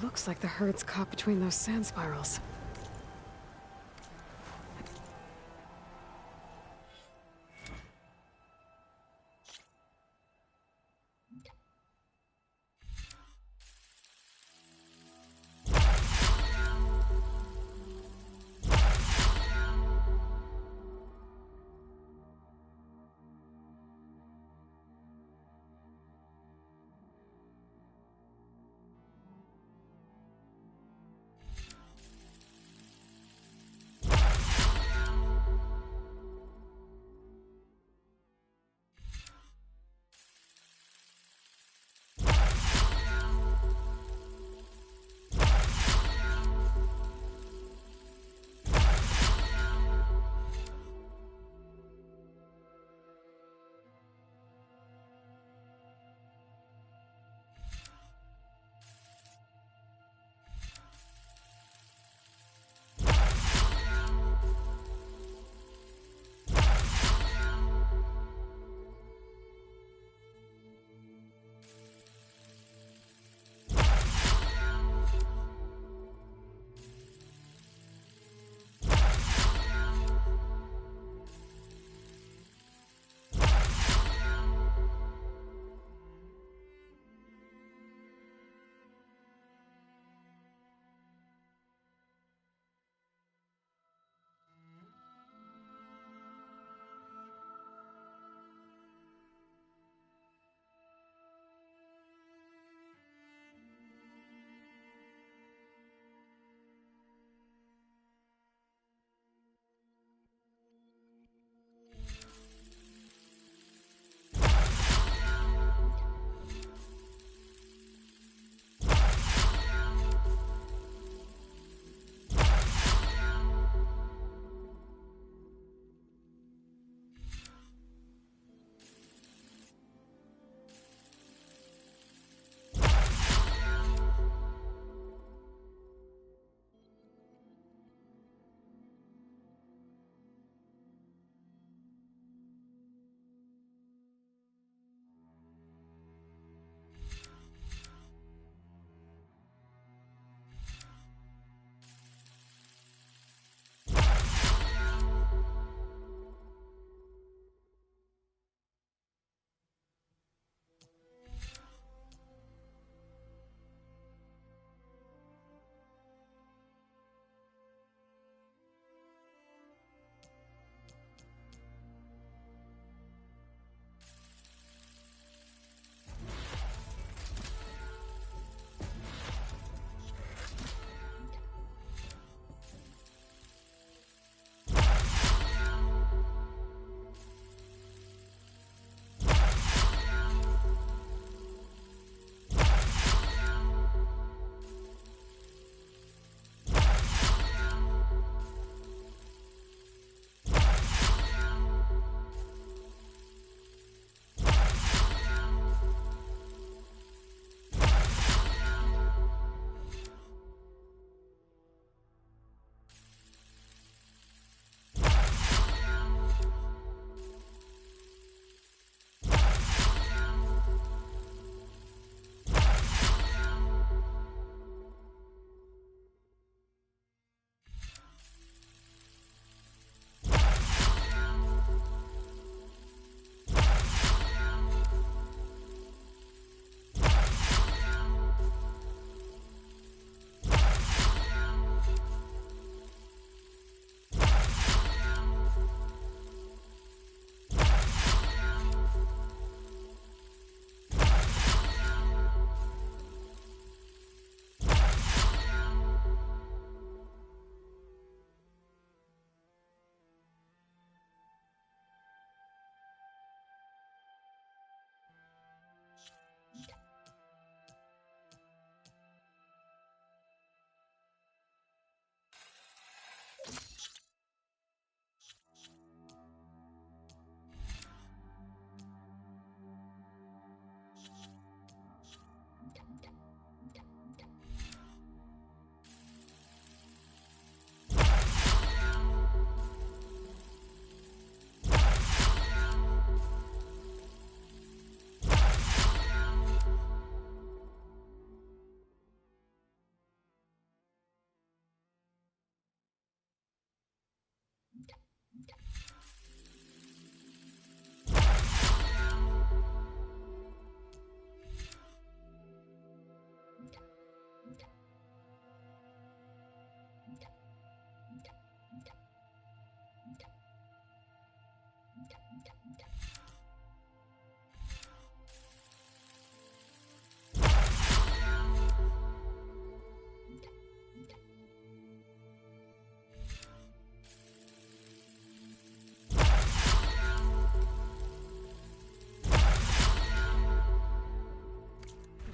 Looks like the herd's caught between those sand spirals.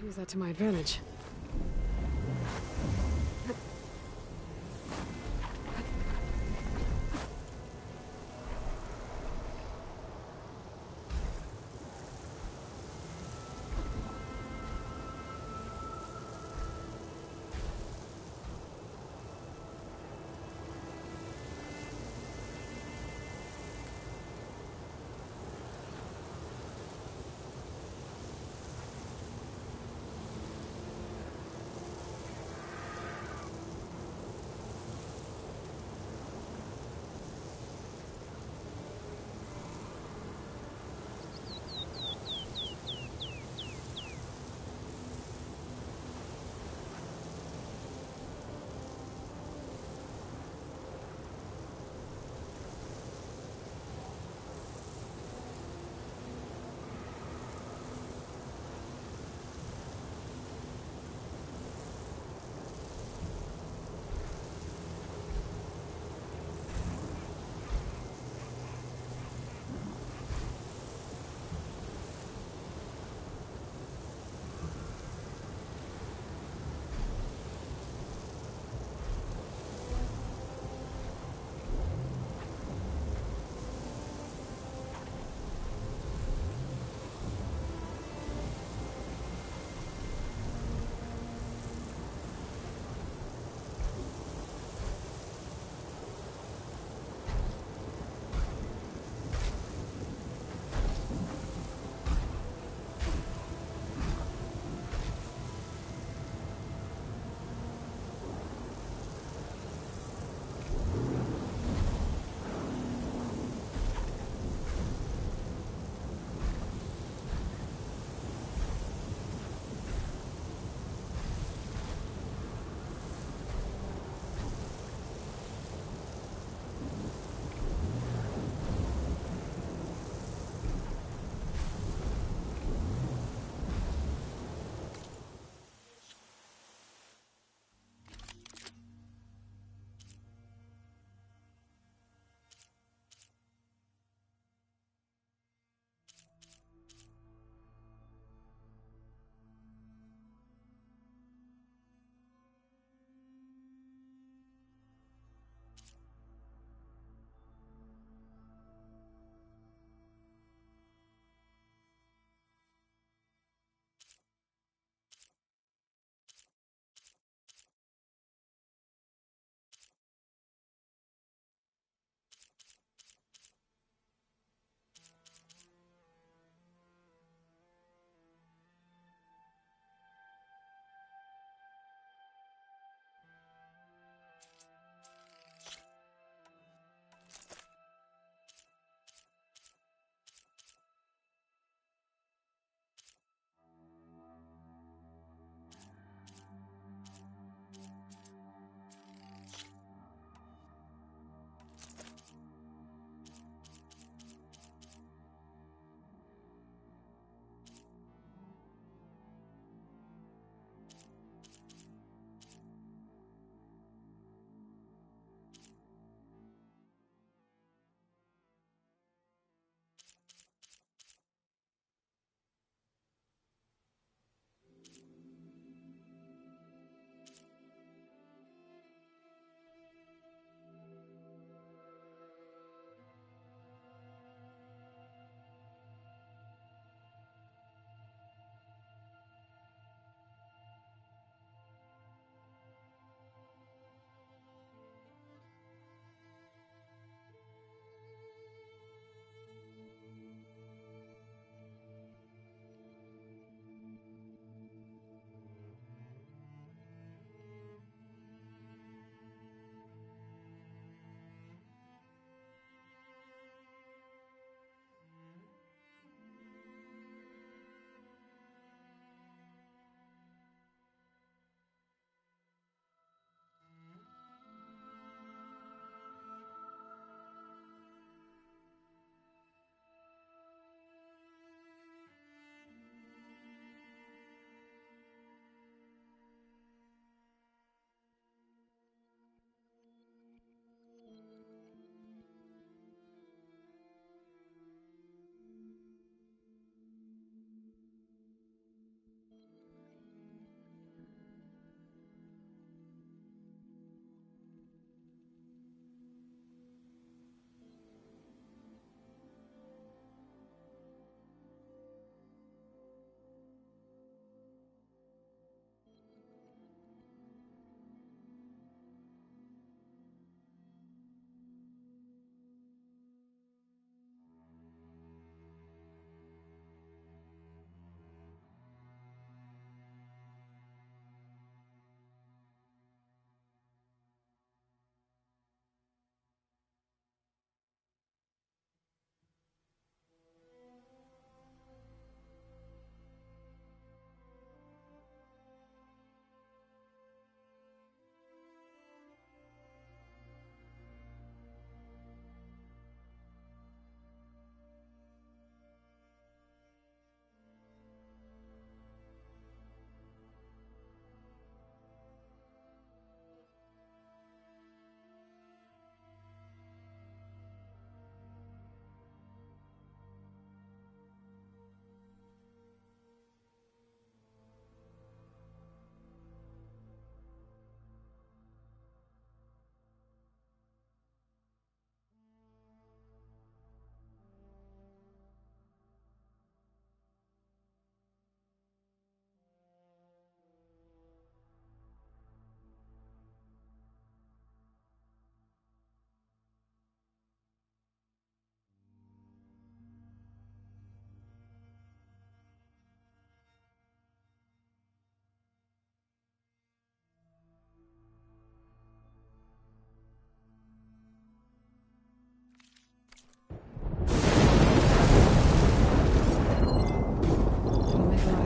Use that to my advantage.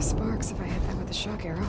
sparks if I hit them with a shock arrow.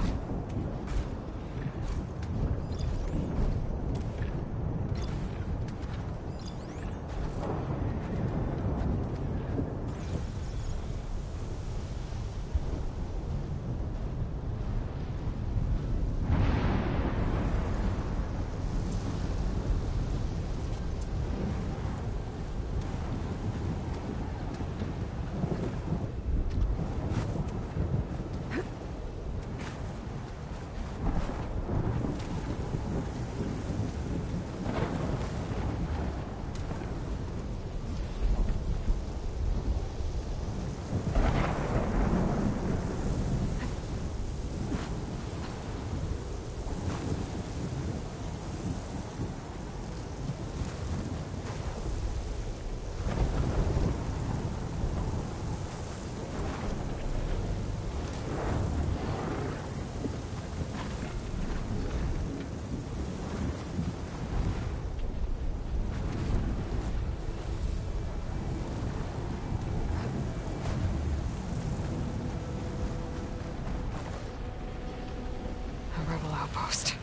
A rebel outpost.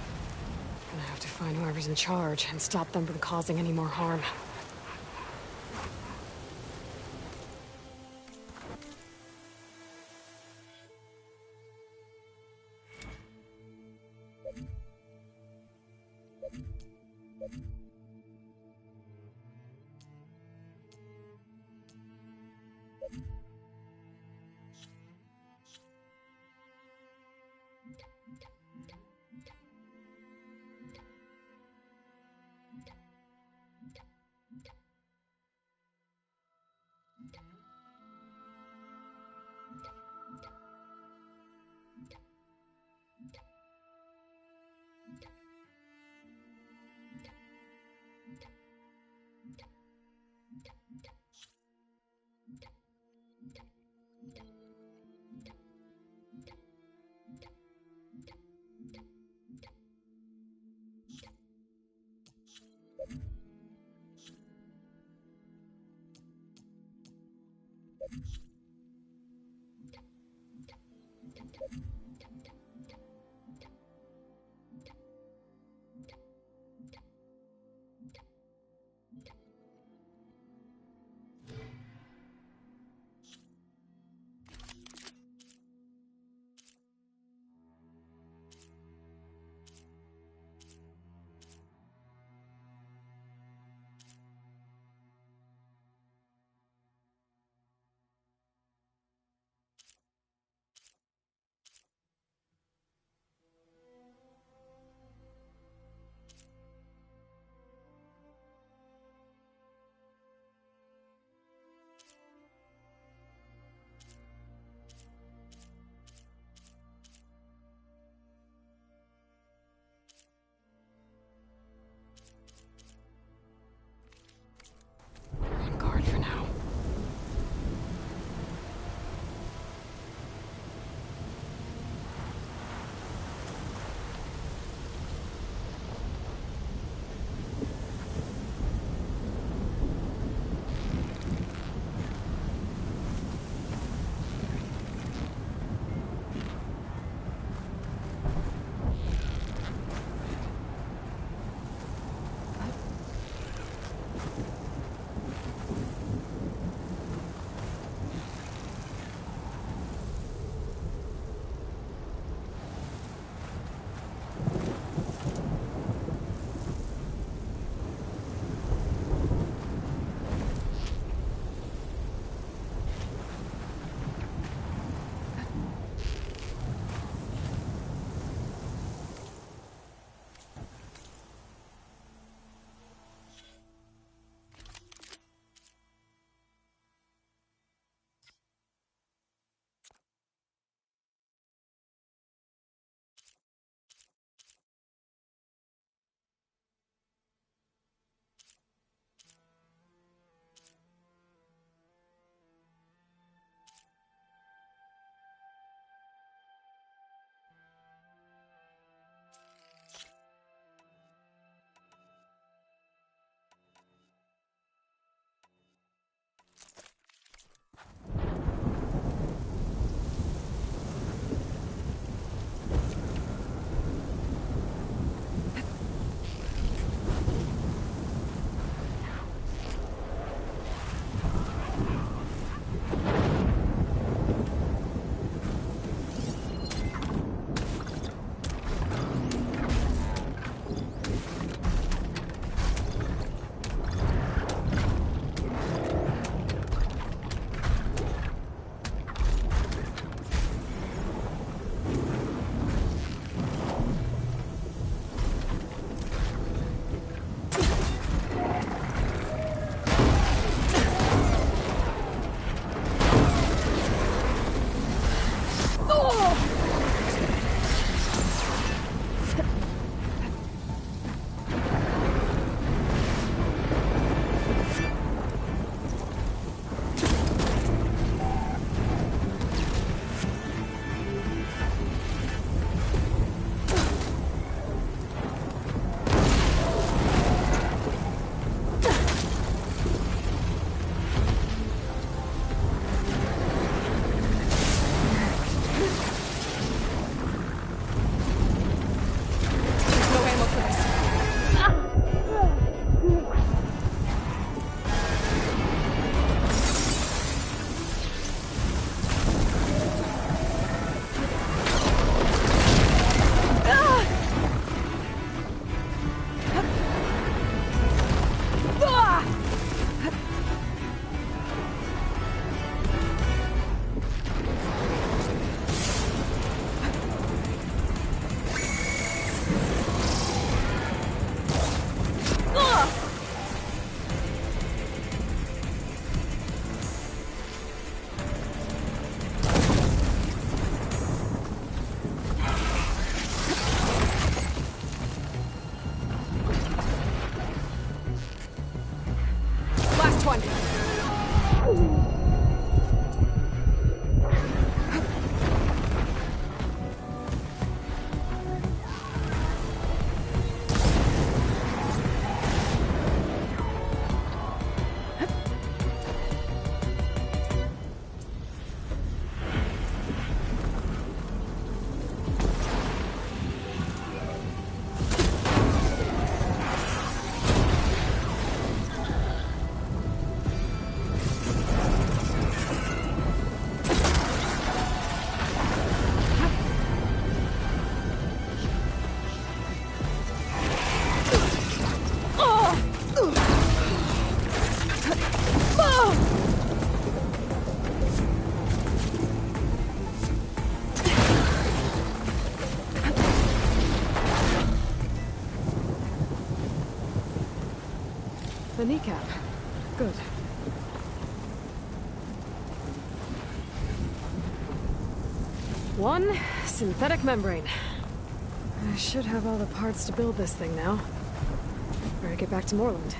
Gonna have to find whoever's in charge and stop them from causing any more harm. Last one. The kneecap. Good. One synthetic membrane. I should have all the parts to build this thing now. Better get back to Moreland.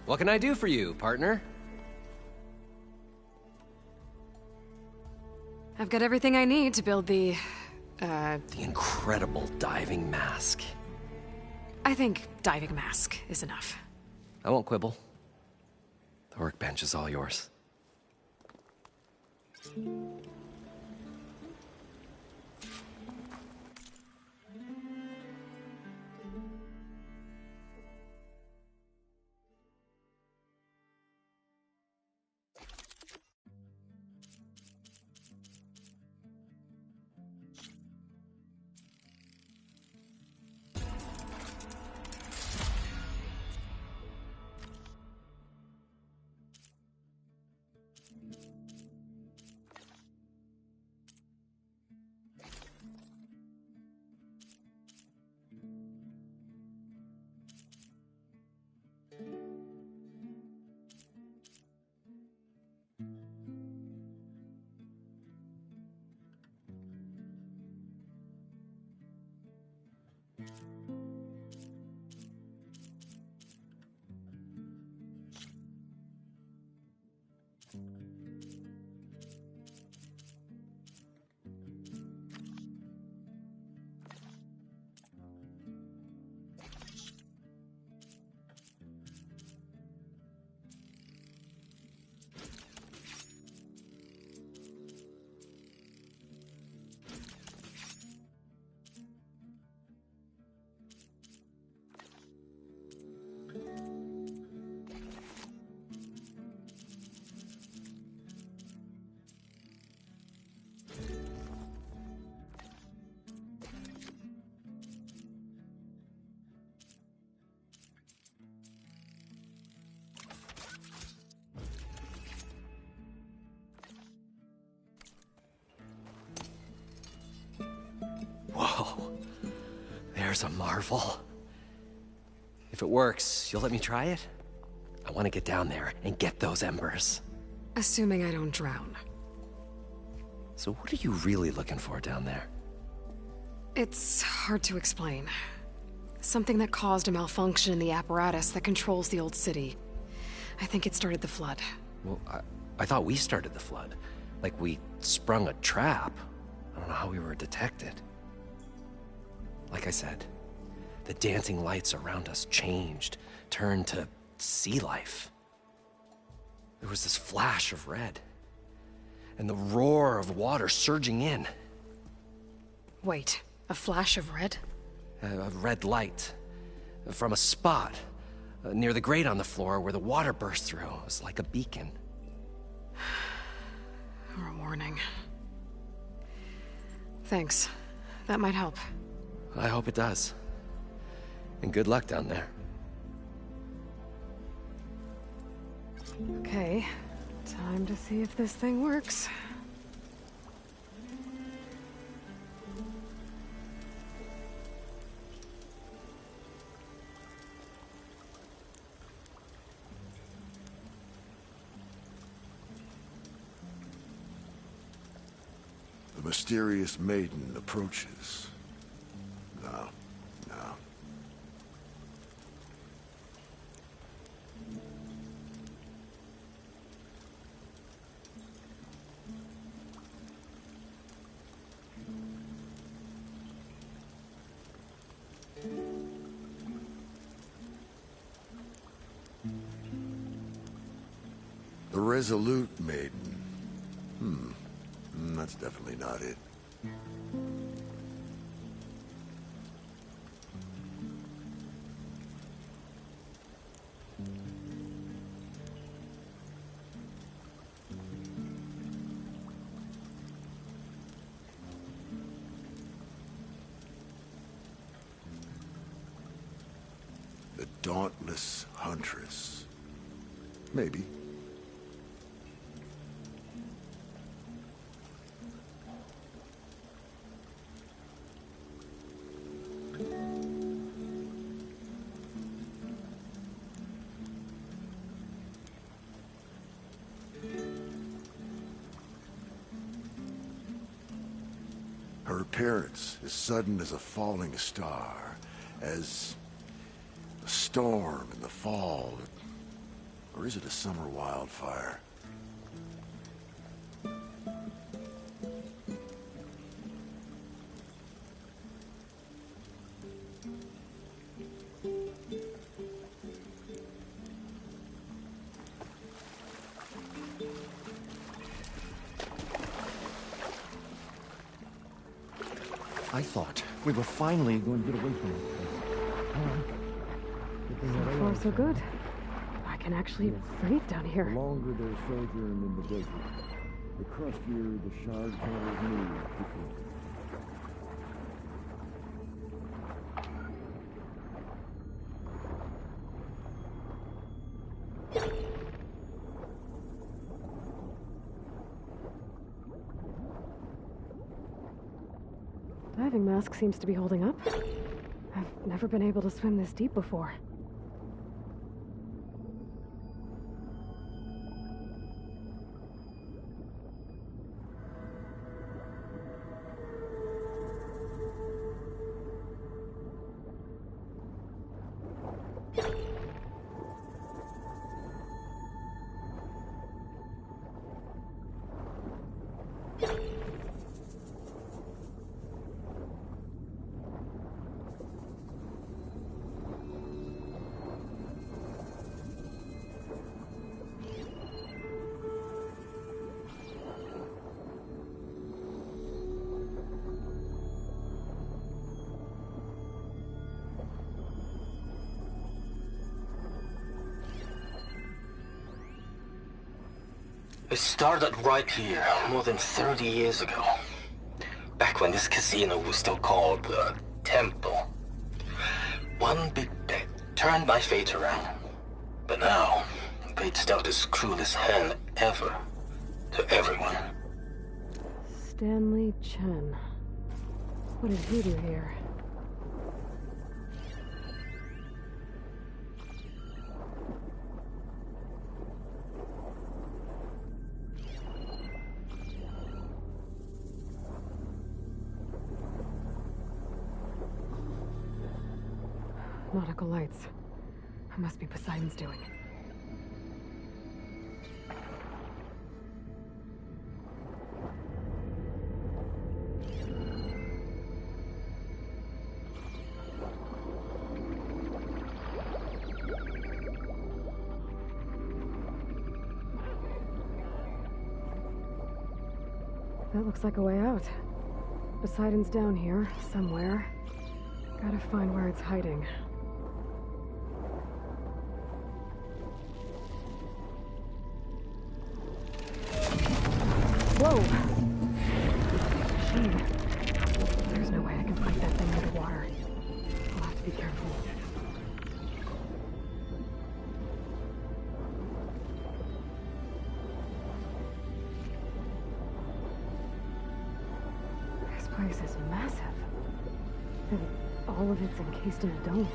What can I do for you, partner? I've got everything I need to build the incredible diving mask. I think diving mask is enough. I won't quibble. The workbench is all yours. Whoa, there's a marvel. If it works, you'll let me try it? I want to get down there and get those embers. Assuming I don't drown. So what are you really looking for down there? It's hard to explain. Something that caused a malfunction in the apparatus that controls the old city. I think it started the flood. Well, I thought we started the flood. Like we sprung a trap. I don't know how we were detected. Like I said, the dancing lights around us changed, turned to sea life. There was this flash of red, and the roar of water surging in. Wait, a flash of red? A red light from a spot near the grate on the floor where the water burst through. It was like a beacon. Or a warning. Thanks. That might help. I hope it does. And good luck down there. Okay, time to see if this thing works. The mysterious maiden approaches. No, no. The resolute maiden. That's definitely not it. The Dauntless Huntress. Maybe. Her appearance is sudden as a falling star, as a storm in the fall. Or is it a summer wildfire? I thought we were finally going to get away from it. So far, so good. I can actually breathe down The here. longer they're sojourning in the desert, the crustier the shard tunnels move before. Diving mask seems to be holding up. I've never been able to swim this deep before. It started right here, more than 30 years ago. Back when this casino was still called the Temple. One big bet turned my fate around. But now, fate's dealt its cruelest hand ever to everyone. Stanley Chen. What did he do here? Nautical lights. It must be Poseidon's doing. That looks like a way out. Poseidon's down here, somewhere. Gotta find where it's hiding. Whoa! Machine. There's no way I can fight that thing underwater. I'll have to be careful. This place is massive. And all of it's encased in a dome.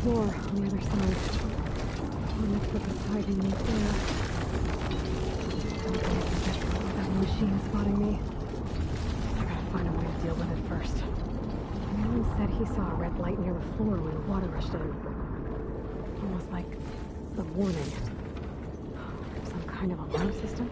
Door on the other side. One next to Poseidon right there. Don't think I can get through without a machine spotting me. I gotta find a way to deal with it first. Nolan said he saw a red light near the floor when the water rushed in. Almost like a warning. Some kind of alarm system?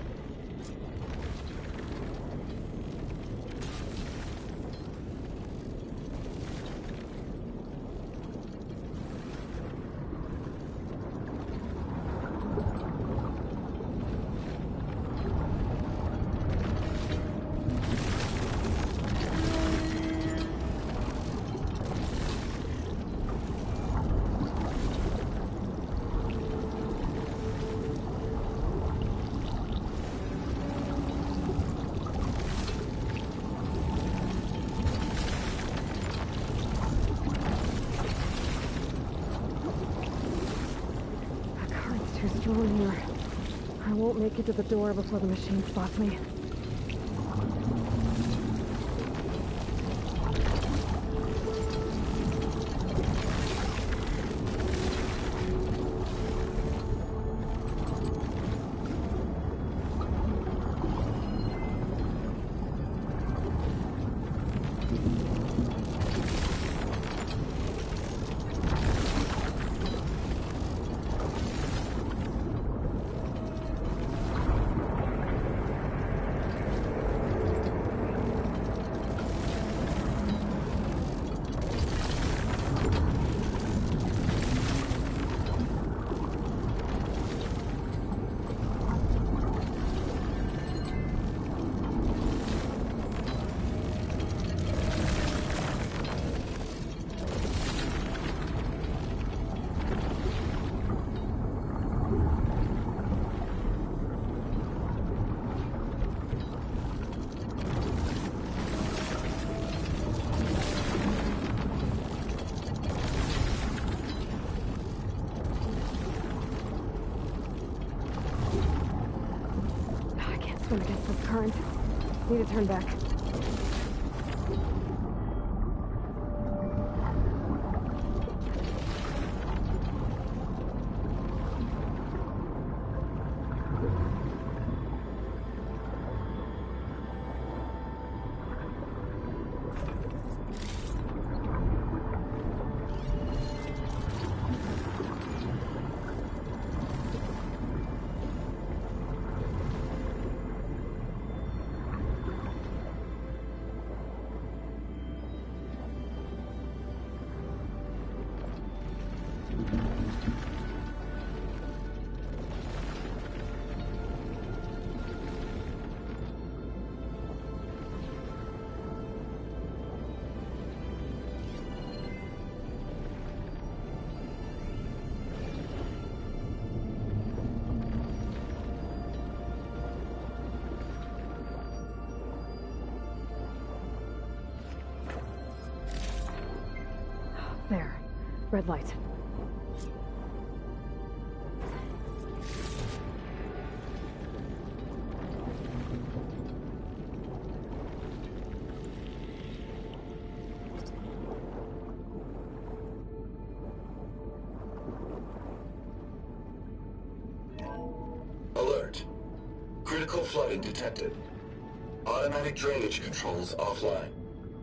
won't make it to the door before the machine spots me. Swim against this current. Need to turn back. There. Red light. Alert. Critical flooding detected. Automatic drainage controls offline.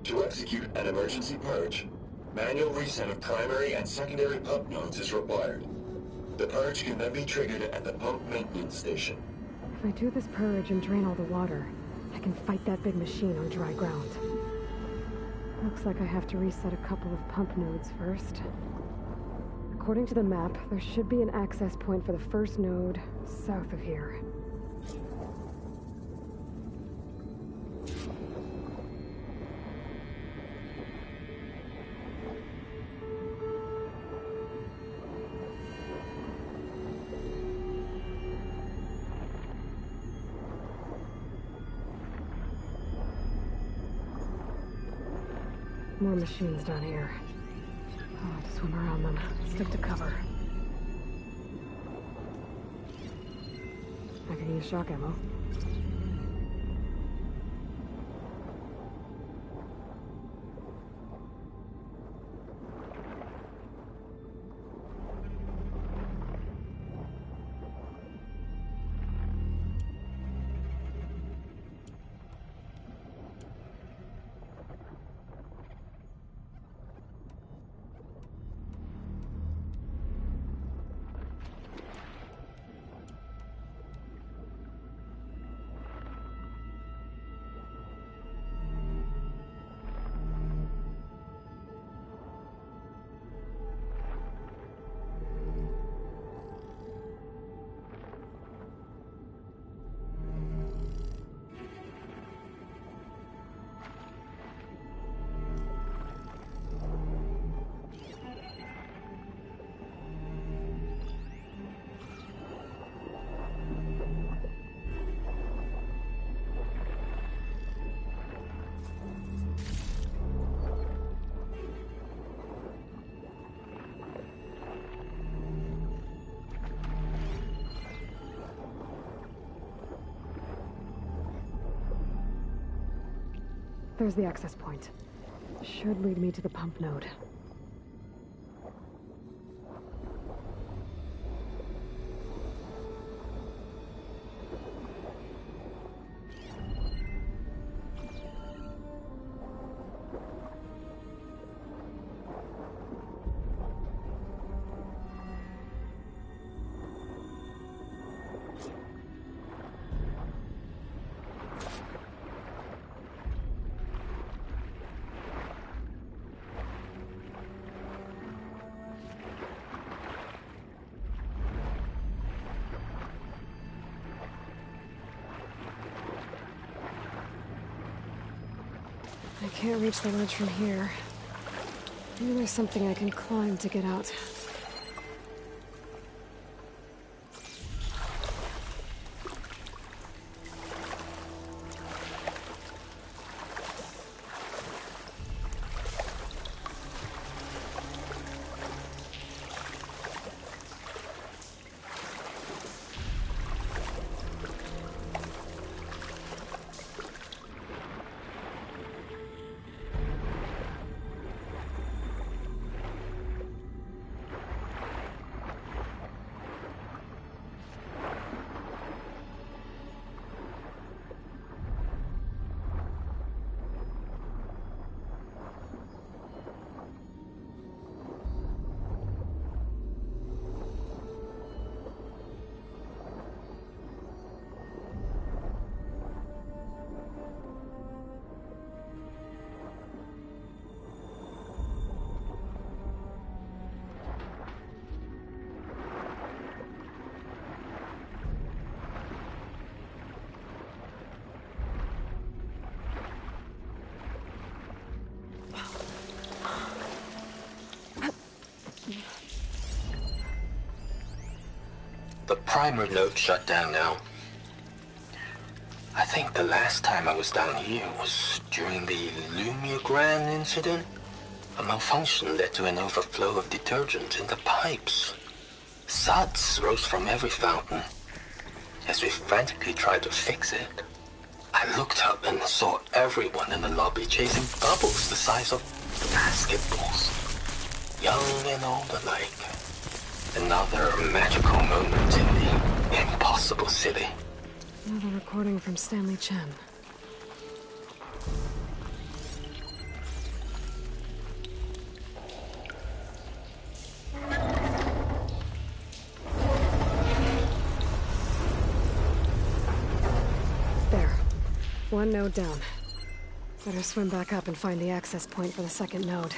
To execute an emergency purge, manual reset of primary and secondary pump nodes is required. The purge can then be triggered at the pump maintenance station. If I do this purge and drain all the water, I can fight that big machine on dry ground. Looks like I have to reset a couple of pump nodes first. According to the map, there should be an access point for the first node south of here. More machines down here. I'll have to swim around them. Stick to cover. I can use shock ammo. There's the access point. Should lead me to the pump node. I can't reach the ledge from here. Maybe there's something I can climb to get out. The primer node shut down now. I think the last time I was down here was during the Lumiogran incident. A malfunction led to an overflow of detergent in the pipes. Suds rose from every fountain. As we frantically tried to fix it, I looked up and saw everyone in the lobby chasing bubbles the size of basketballs. Young and old alike. Another magical moment in the impossible city. Another recording from Stanley Chen. There. One node down. Better swim back up and find the access point for the second node.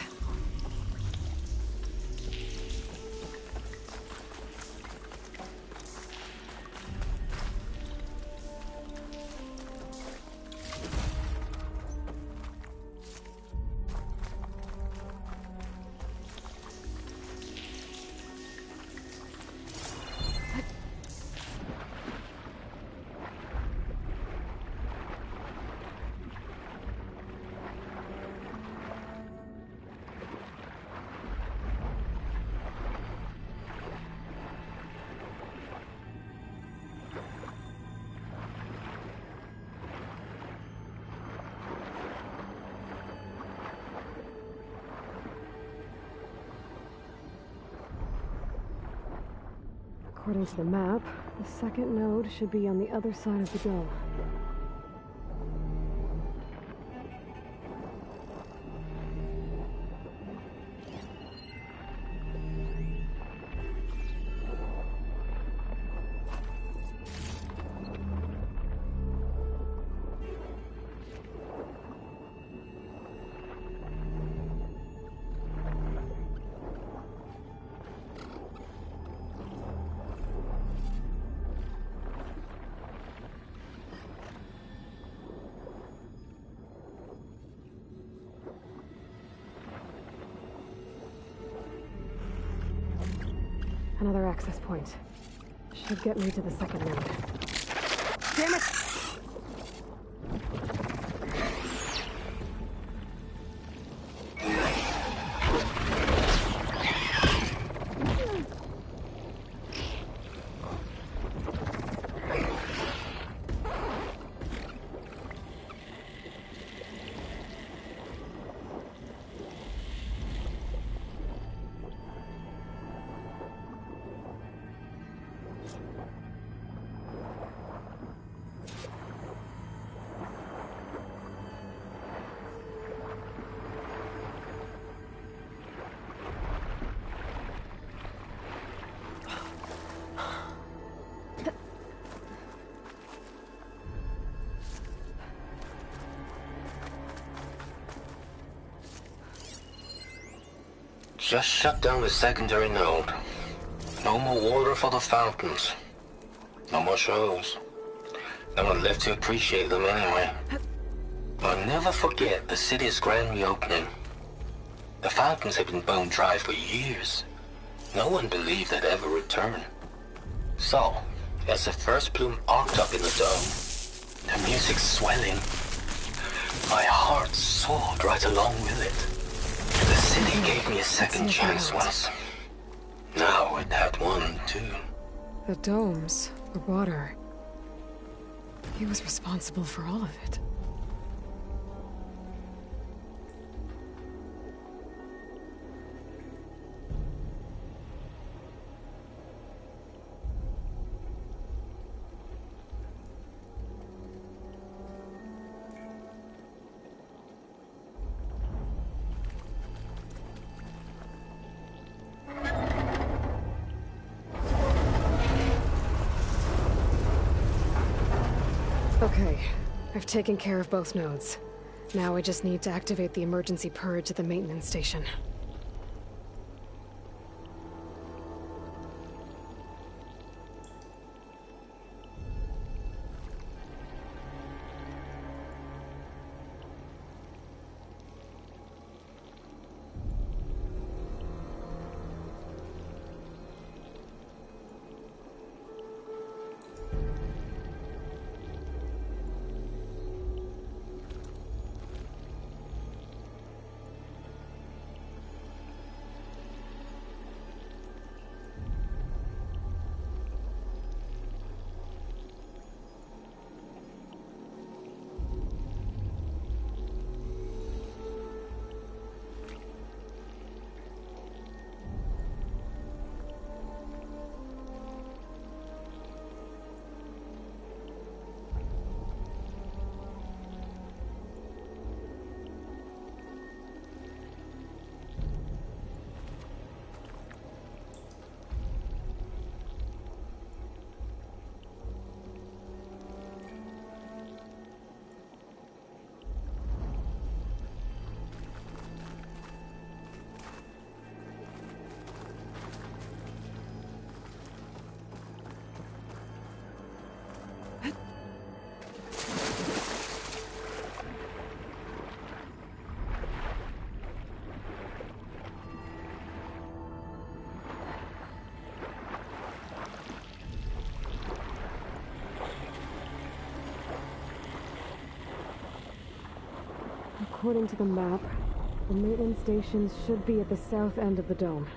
According to the map, the second node should be on the other side of the dome. Another access point. Should get me to the second node. Damn it! Just shut down the secondary node. No more water for the fountains. No more shows. No one left to appreciate them anyway. I'll never forget the city's grand reopening. The fountains had been bone dry for years. No one believed they'd ever return. So, as the first plume arced up in the dome, the music swelling, my heart soared right along with it. The city gave me a second chance once. Now it had one, too. The domes, the water. He was responsible for all of it. Okay, I've taken care of both nodes. Now I just need to activate the emergency purge at the maintenance station. According to the map, the maintenance stations should be at the south end of the dome.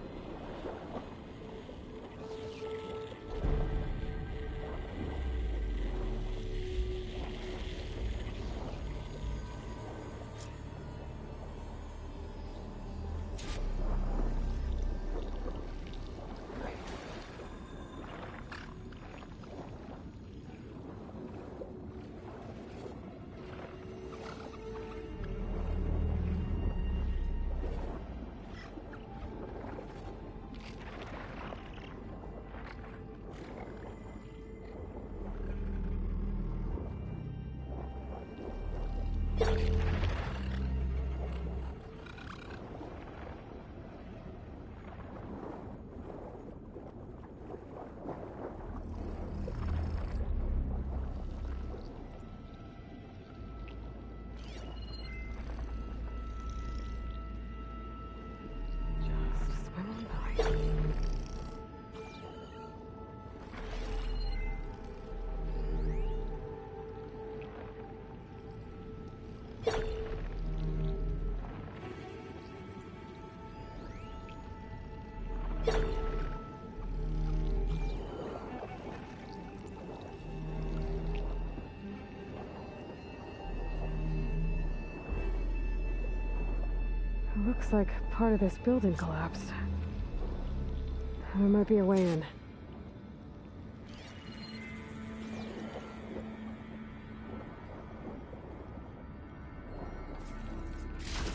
Looks like part of this building collapsed. There might be a way in.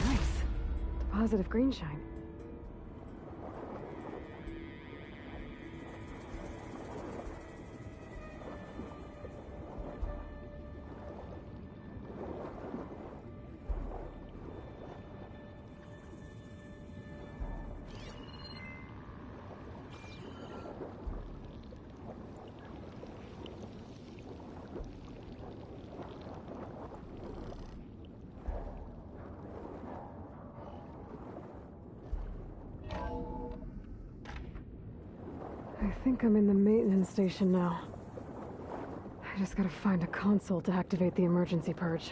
Nice. Deposit of green shine. think I'm in the maintenance station now. I just gotta find a console to activate the emergency purge.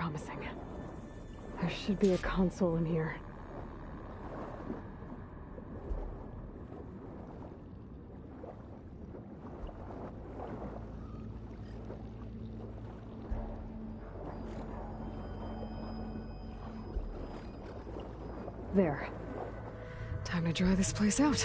promising. There should be a console in here. There. Time to dry this place out.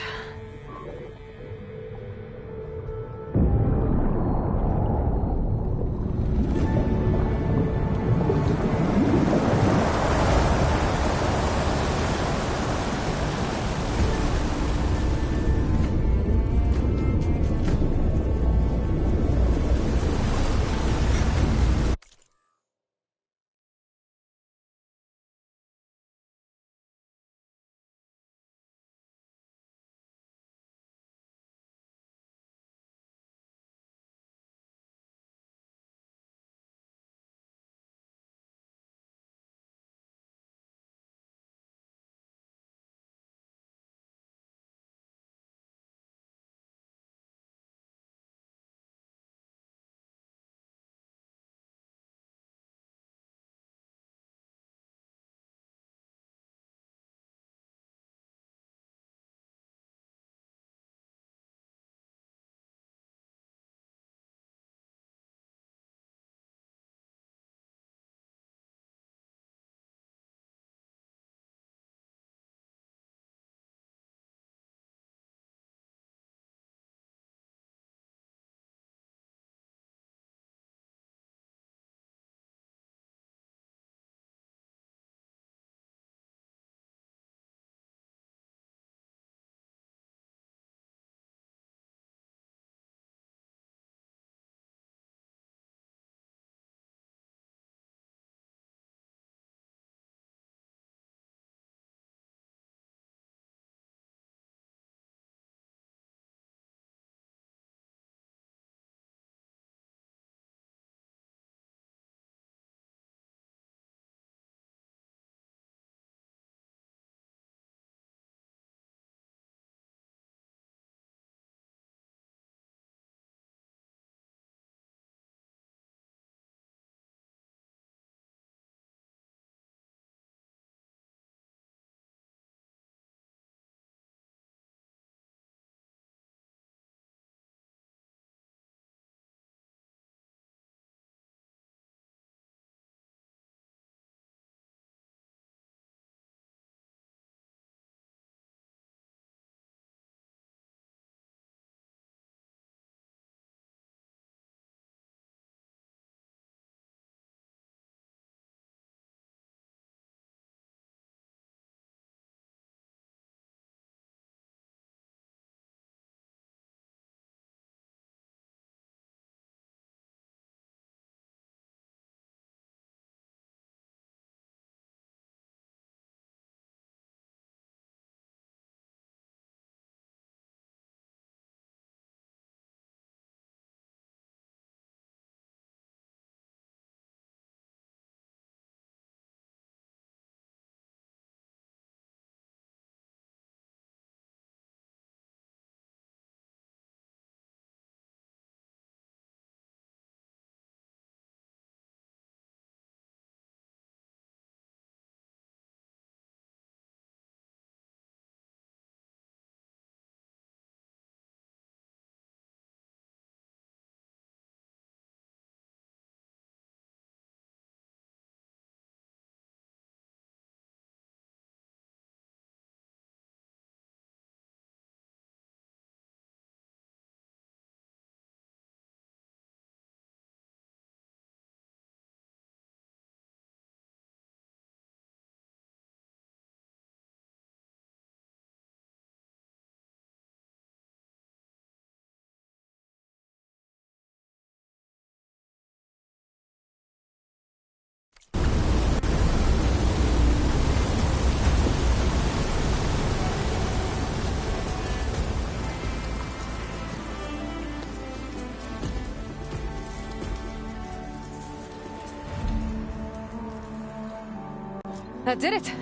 That did it!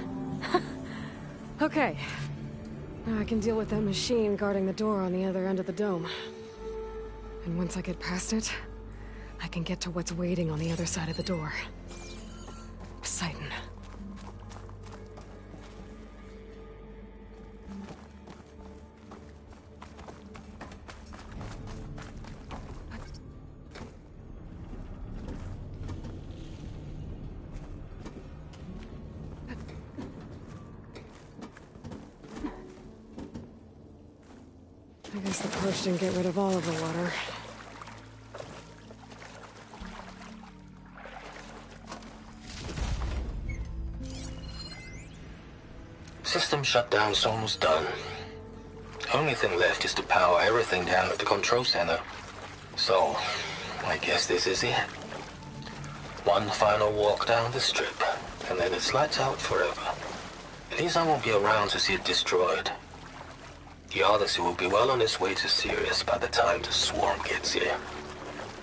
Okay. Now I can deal with that machine guarding the door on the other end of the dome. And once I get past it, I can get to what's waiting on the other side of the door. Poseidon. I guess the push didn't get rid of all of the water. System shutdown's almost done. Only thing left is to power everything down at the control center. So, I guess this is it. One final walk down the strip, and then it's lights out forever. At least I won't be around to see it destroyed. The Odyssey will be well on its way to Sirius by the time the swarm gets here.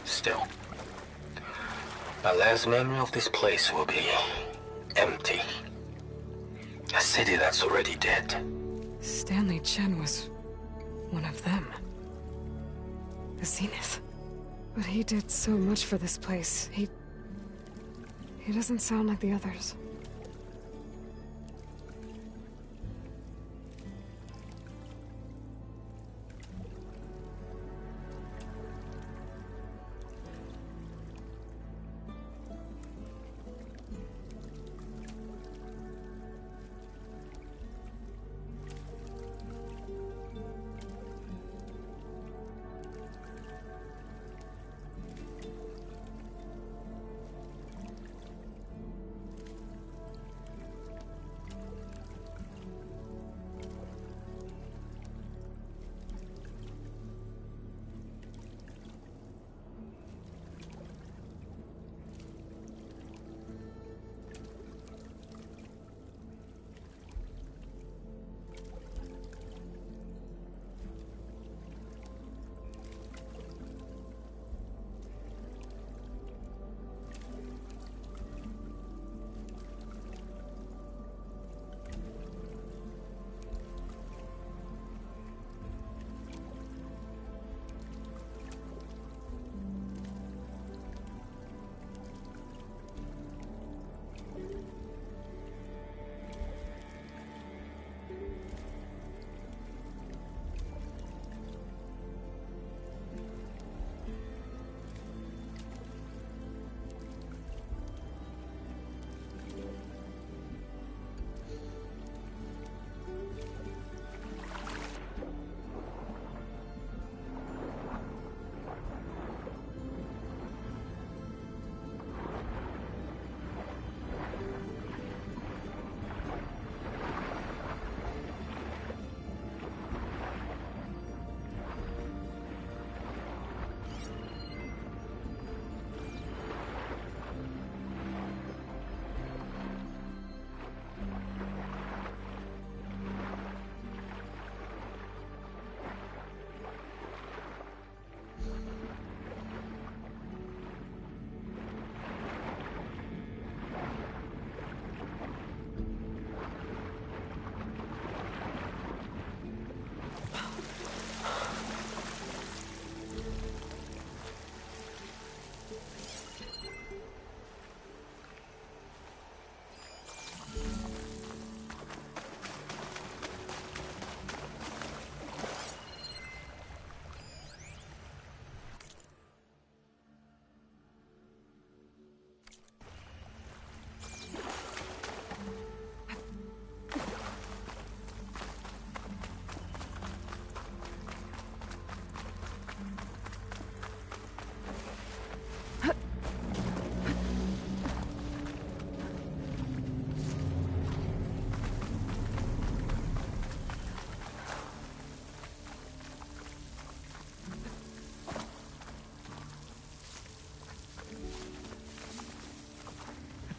Still, my last memory of this place will be empty. A city that's already dead. Stanley Chen was one of them. The Zenith. But he did so much for this place. He doesn't sound like the others.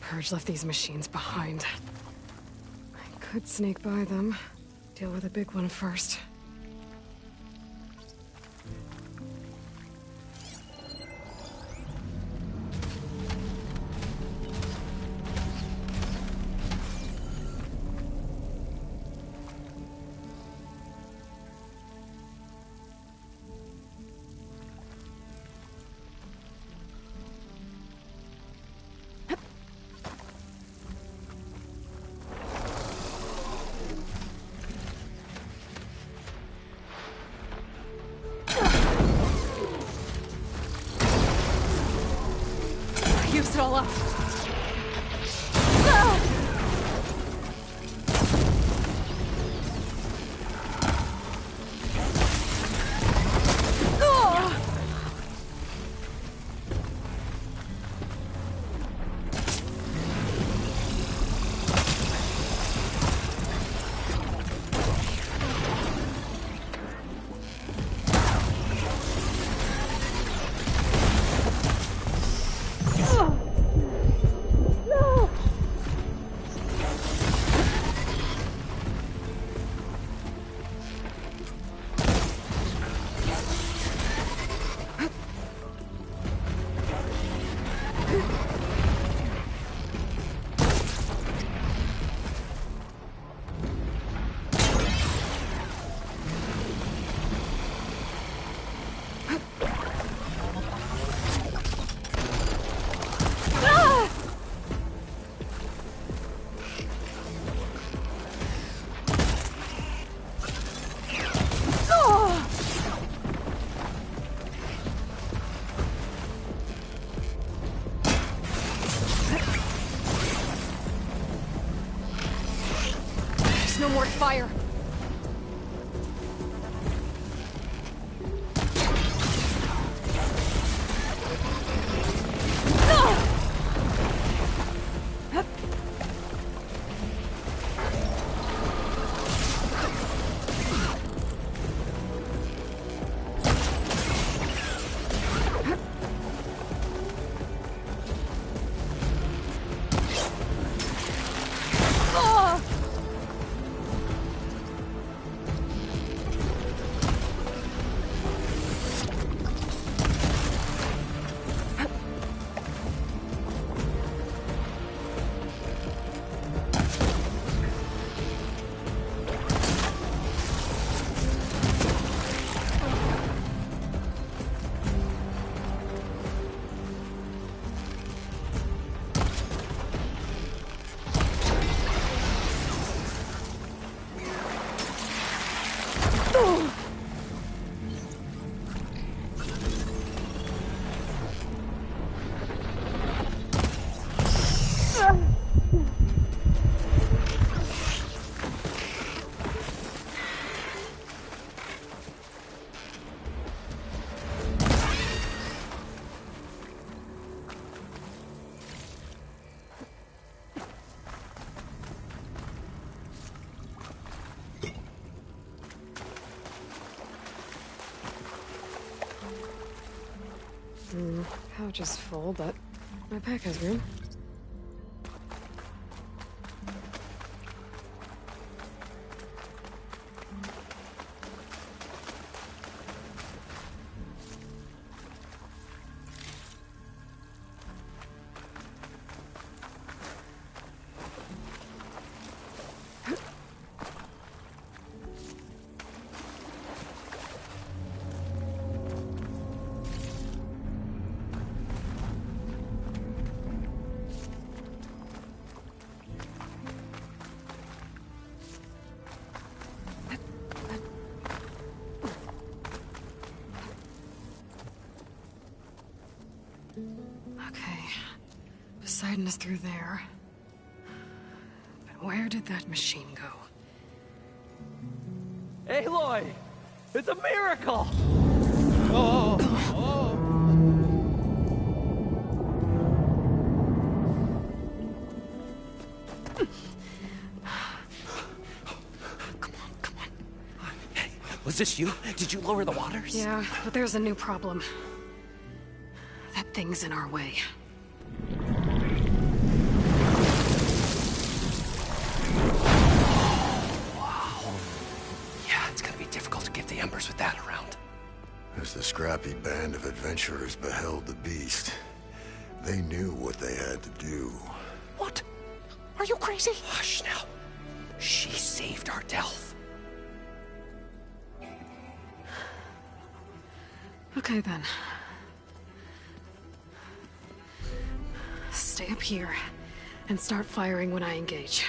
Purge left these machines behind. I could sneak by them. Deal with the big one first. it all up. No more fire. Pouch is full, but my pack has room. Okay. Poseidon is through there. But where did that machine go? Aloy! It's a miracle! Was this you? Did you lower the waters? Yeah, but there's a new problem. That thing's in our way. Wow. Yeah, it's gonna be difficult to get the Embers with that around. As the scrappy band of adventurers beheld the beast, they knew what they had to do. What? Are you crazy? Hush now. She saved our Delph. Okay, then. Stay up here and start firing when I engage.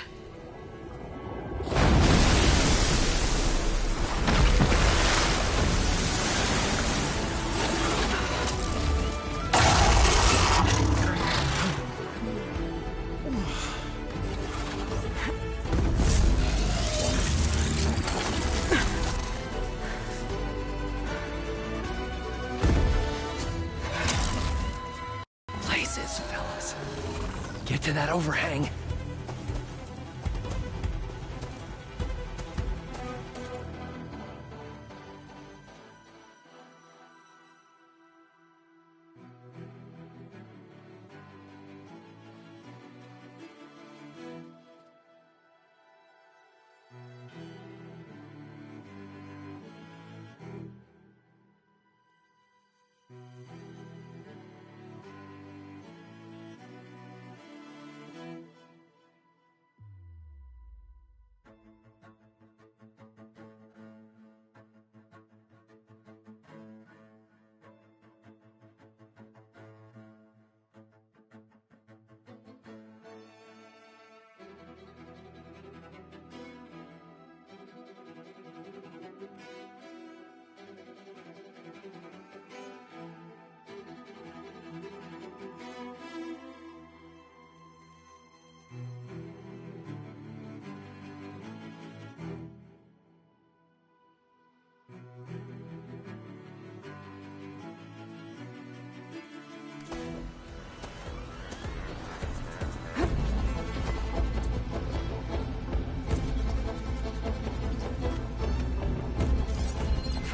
that overhang.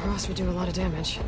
Frost would do a lot of damage.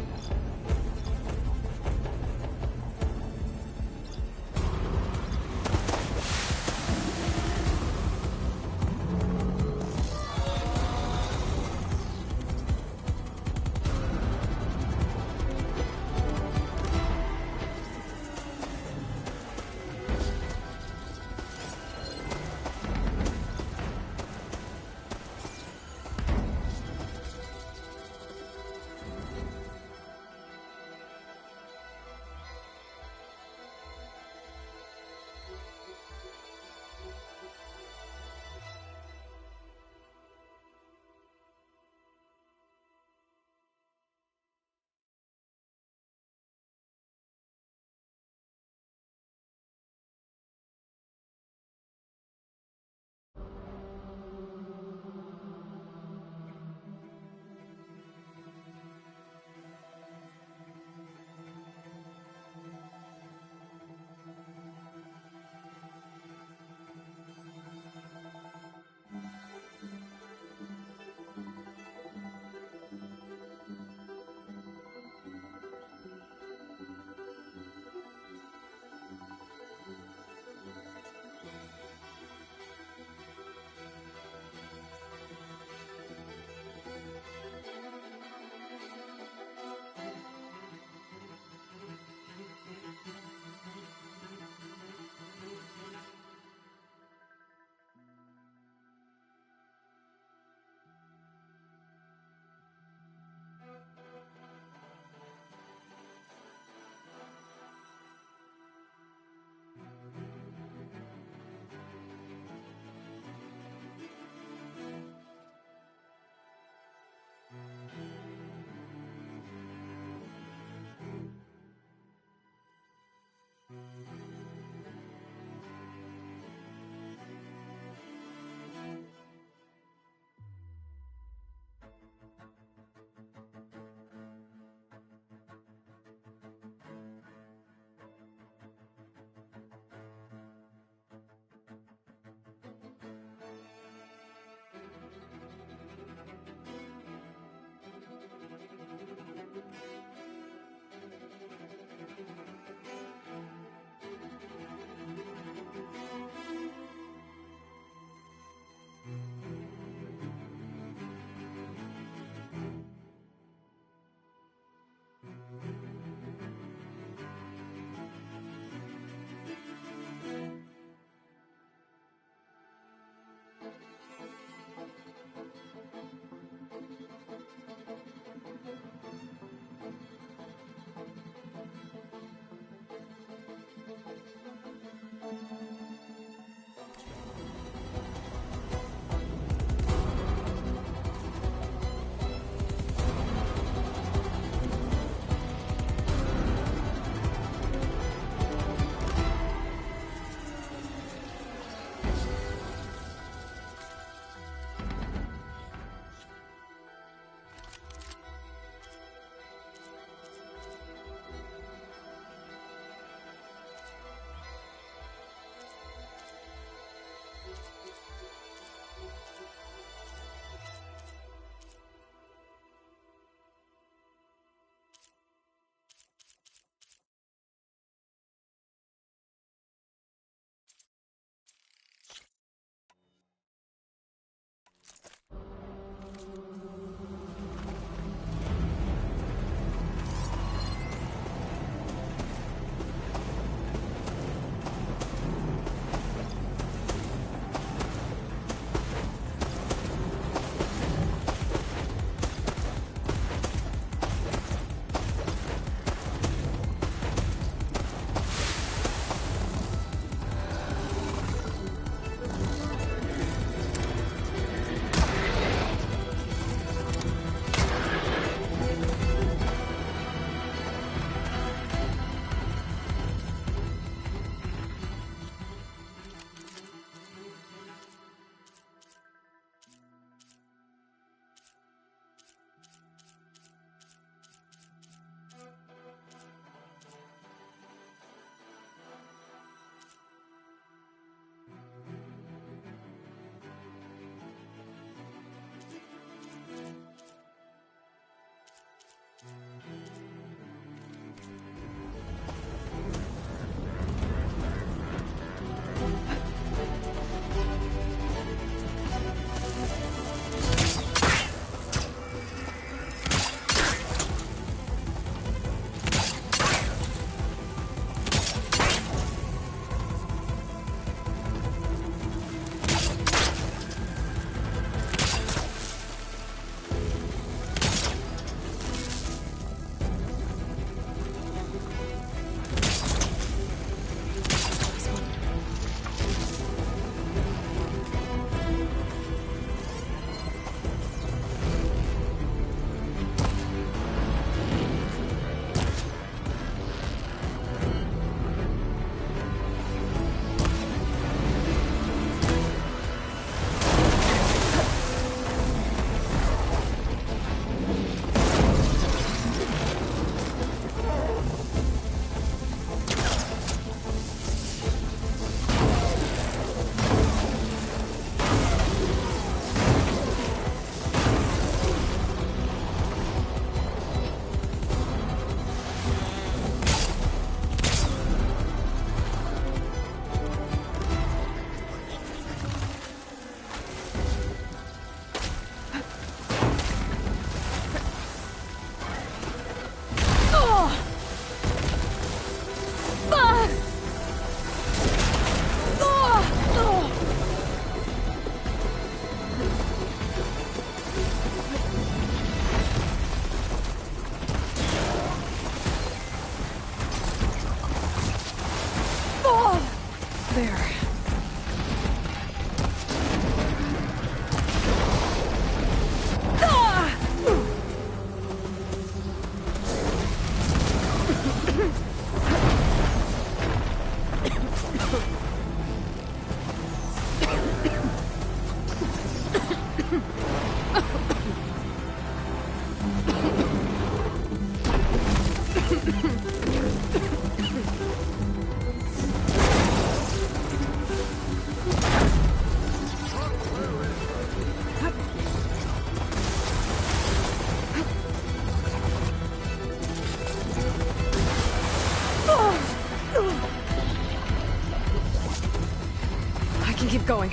I can keep going.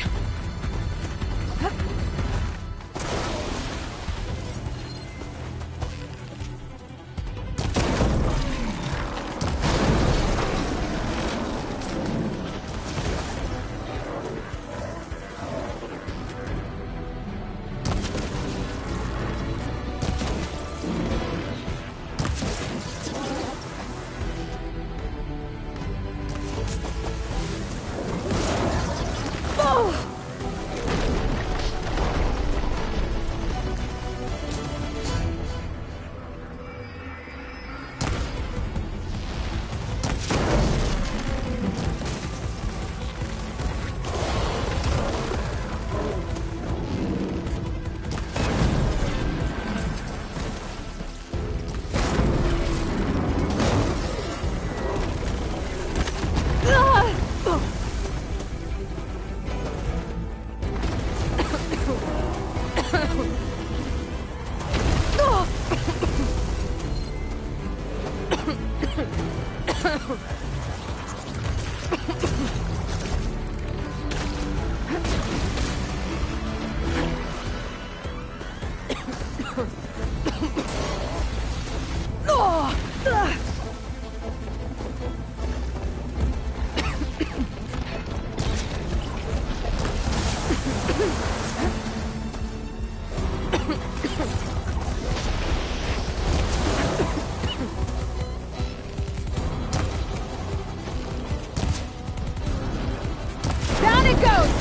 Down it goes!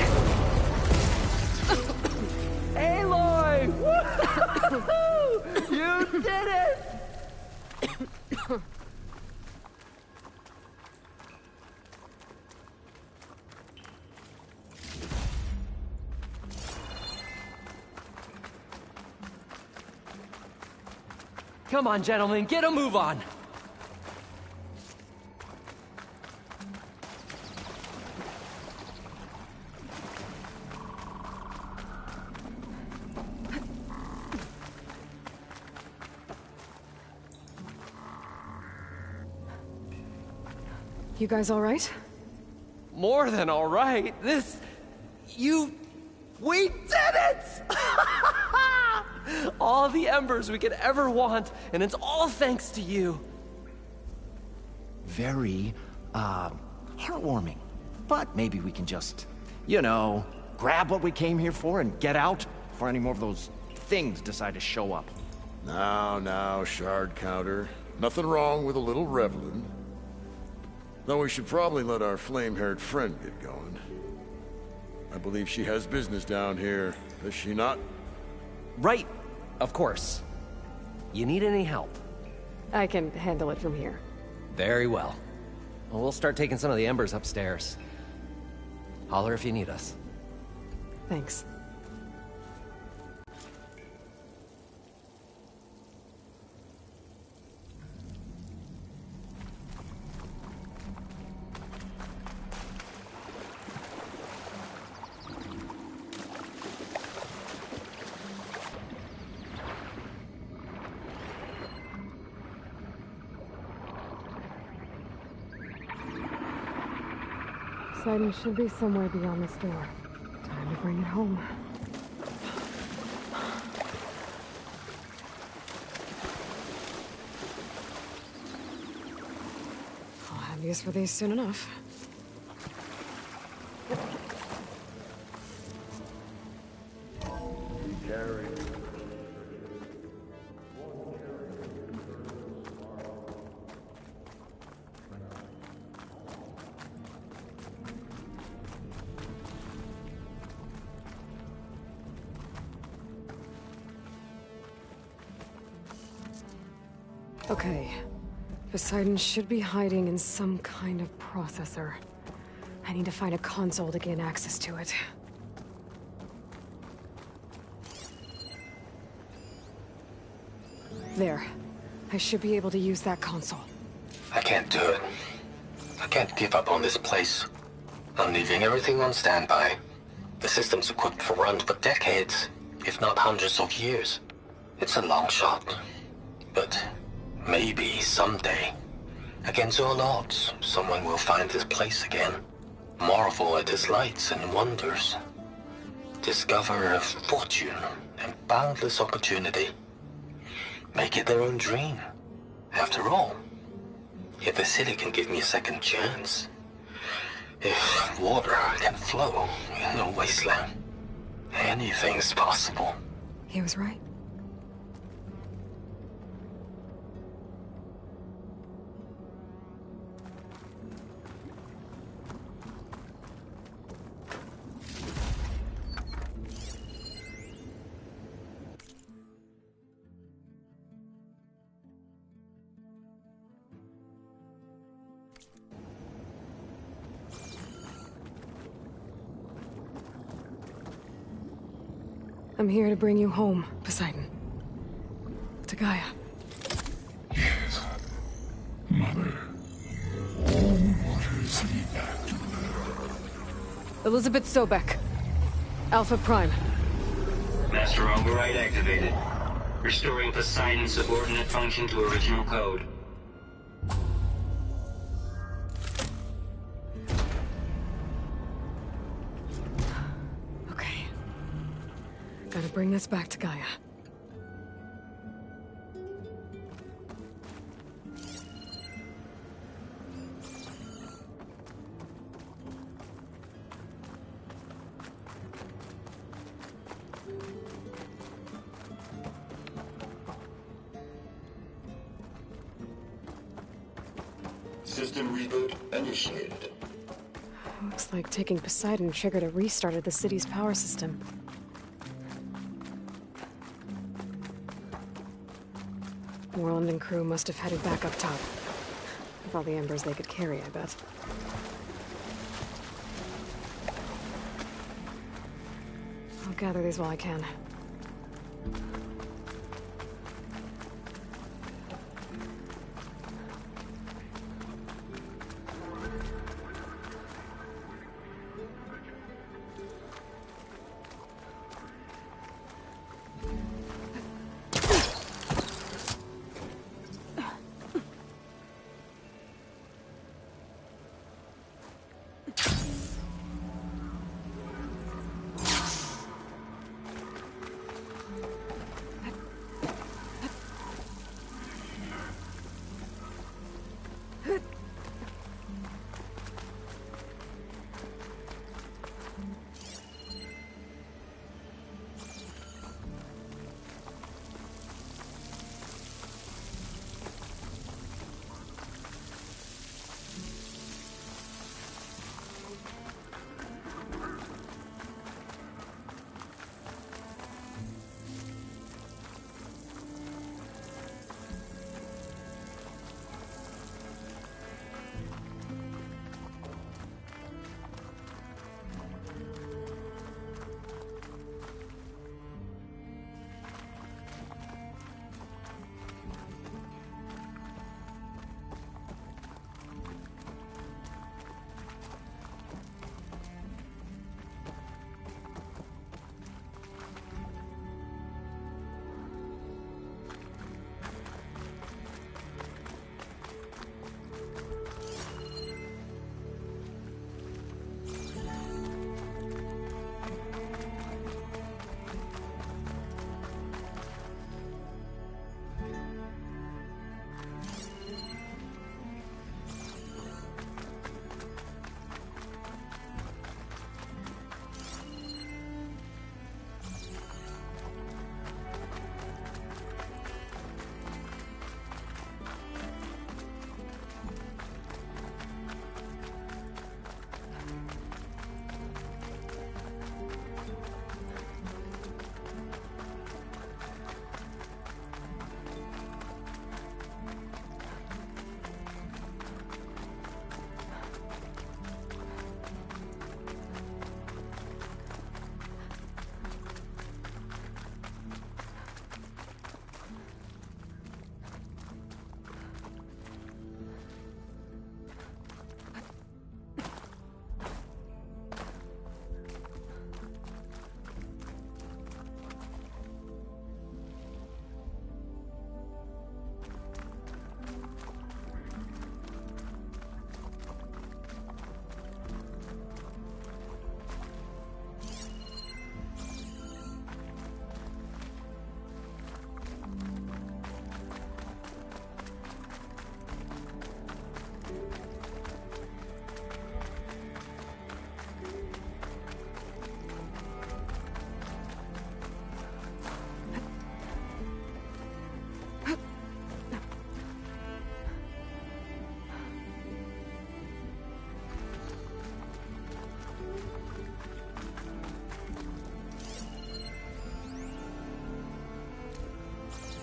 Aloy! Woo-hoo-hoo! You did it! Come on, gentlemen, get a move on! You guys all right? More than all right. We did it! All the embers we could ever want, and it's all thanks to you. Very, heartwarming. But maybe we can just, you know, grab what we came here for and get out before any more of those things decide to show up. Now, Shard Counter. Nothing wrong with a little reveling. Though we should probably let our flame-haired friend get going. I believe she has business down here, does she not? Right, of course. You need any help? I can handle it from here. Very well. Well, we'll start taking some of the embers upstairs. Holler if you need us. Thanks. Poseidon should be somewhere beyond this door. Time to bring it home. I'll have use for these soon enough. Okay. Poseidon should be hiding in some kind of processor. I need to find a console to gain access to it. There. I should be able to use that console. I can't do it. I can't give up on this place. I'm leaving everything on standby. The system's equipped for runs for decades, if not hundreds of years. It's a long shot. But maybe someday, against all odds, someone will find this place again. Marvel at its lights and wonders. Discover a fortune and boundless opportunity. Make it their own dream. After all, if the city can give me a second chance, if water can flow in a wasteland, anything's possible. He was right. I'm here to bring you home, Poseidon. To Gaia. Yes. Mother. All waters lead back to her. Elizabeth Sobek. Alpha Prime. Master override activated. Restoring Poseidon's subordinate function to original code. Okay. Gotta bring this back to Gaia. System reboot initiated. Looks like taking Poseidon triggered a restart of the city's power system. Moreland and crew must have headed back up top. With all the embers they could carry, I bet. I'll gather these while I can.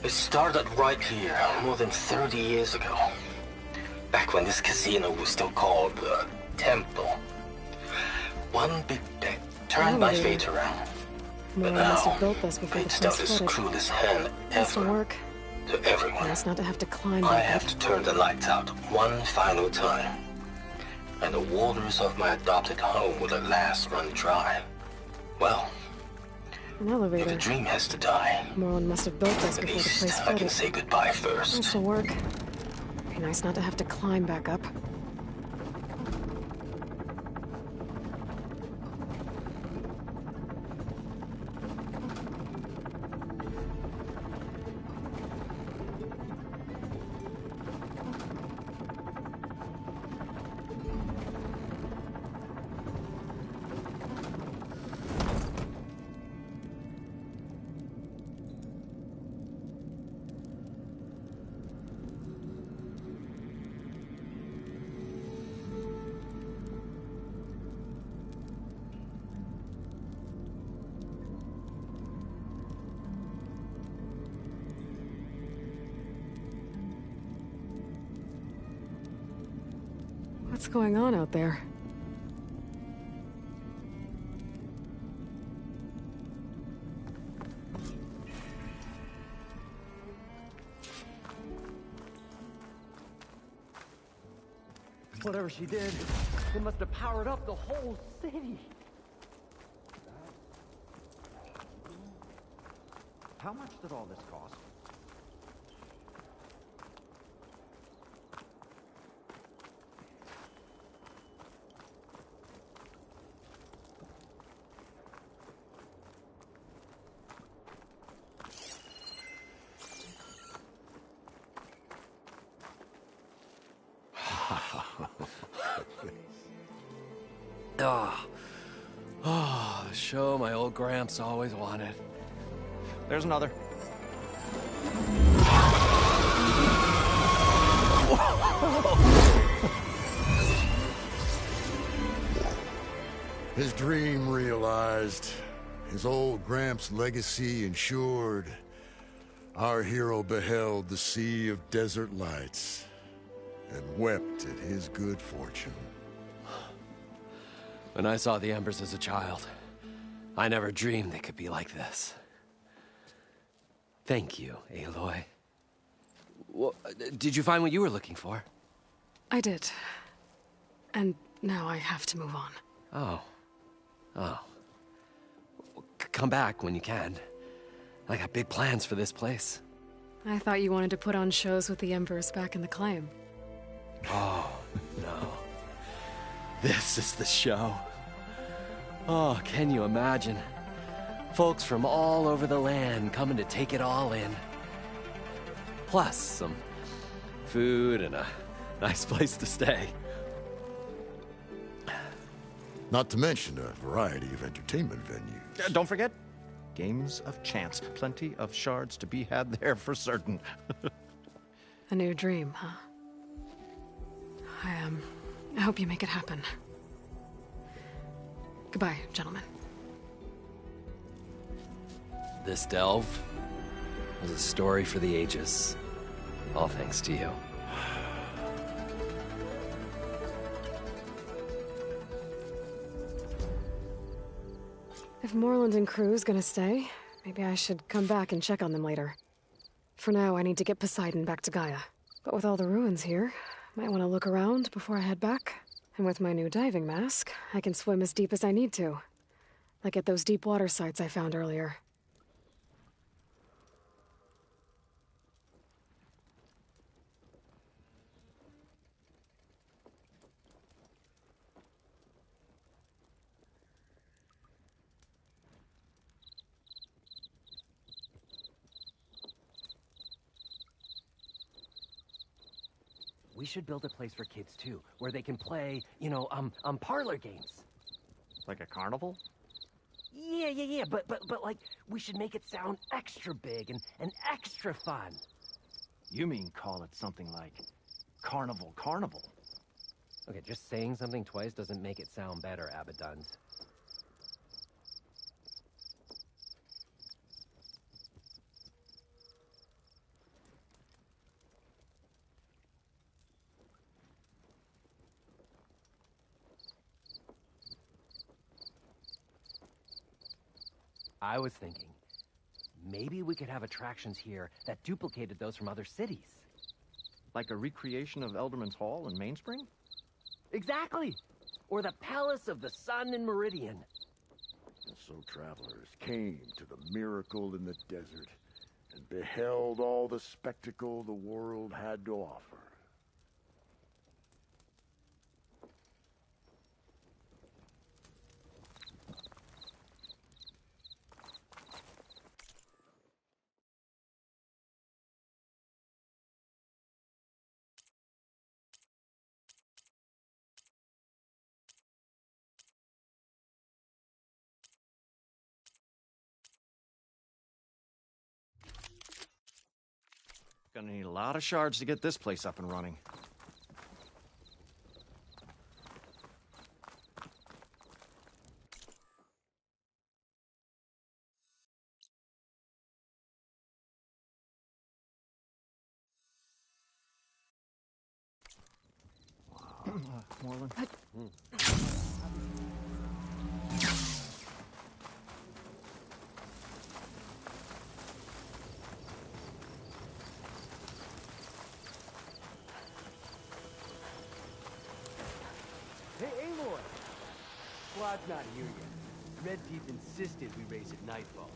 It started right here, more than 30 years ago. Back when this casino was still called the Temple. One big bet turned my fate around. But Moore must have now, built this before the fate's place dealt his flooded. cruelest hand Has to ever work. to everyone. Nice not to have to climb I back have up. to turn the lights out one final time. And the waters of my adopted home will at last run dry. Well, An elevator. the dream has to die. Moreland must have built this At before the least place I flooded. can say goodbye Has first. to work. Be nice not to have to climb back up. What's going on out there? Whatever she did, it must have powered up the whole city. How much did all this cost? The show my old Gramps always wanted. There's another. His dream realized. His old Gramps' legacy ensured. Our hero beheld the sea of desert lights and wept at his good fortune. When I saw the Embers as a child, I never dreamed they could be like this. Thank you, Aloy. Did you find what you were looking for? I did. And now I have to move on. Oh. Oh. Come back when you can. I got big plans for this place. I thought you wanted to put on shows with the Embers back in the Claim. Oh, no. This is the show. Oh, can you imagine? Folks from all over the land coming to take it all in. Plus some food and a nice place to stay. Not to mention a variety of entertainment venues. Don't forget, games of chance. Plenty of shards to be had there for certain. A new dream, huh? I hope you make it happen. Goodbye, gentlemen. This delve was a story for the ages. All thanks to you. If Moreland and crew's gonna stay, maybe I should come back and check on them later. For now, I need to get Poseidon back to Gaia. But with all the ruins here, might want to look around before I head back. And with my new diving mask, I can swim as deep as I need to. Like at those deep water sites I found earlier. We should build a place for kids too, where they can play, parlor games. Like a carnival? Yeah, but like, we should make it sound extra big and extra fun. You mean call it something like Carnival Carnival? Okay, just saying something twice doesn't make it sound better, Abaddon's. I was thinking, maybe we could have attractions here that duplicated those from other cities. Like a recreation of Elderman's Hall in Mainspring? Exactly! Or the Palace of the Sun in Meridian. And so travelers came to the miracle in the desert and beheld all the spectacle the world had to offer. Gonna need a lot of shards to get this place up and running. Morlun? Hey, Aloy! Squad's not here yet. Red Deep insisted we race at nightfall.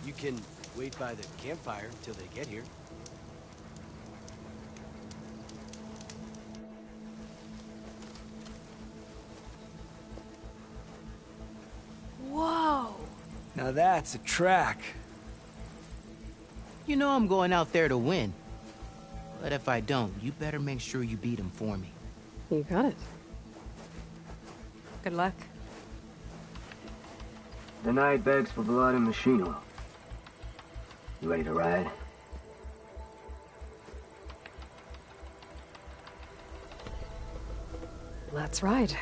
You can wait by the campfire until they get here. Whoa! Now that's a track. You know I'm going out there to win. But if I don't, you better make sure you beat him for me. You got it. Good luck. The night begs for blood and machine oil. You ready to ride? Let's ride.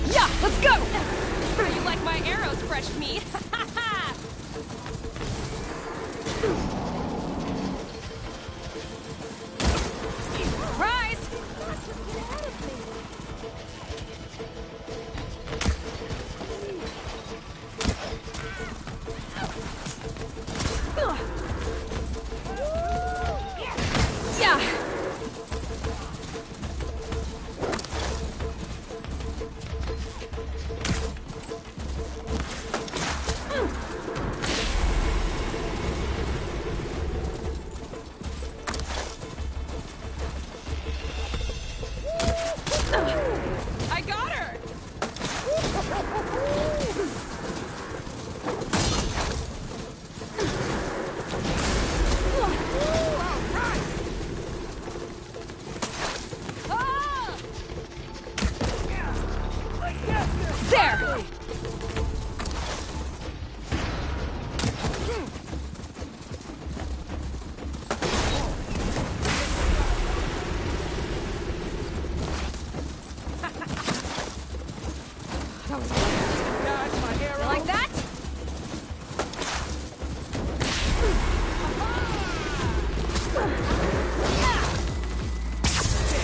Yeah, let's go! How you like my arrows, fresh meat? Rise! Yeah! I got her! There! That was hilarious. You like that?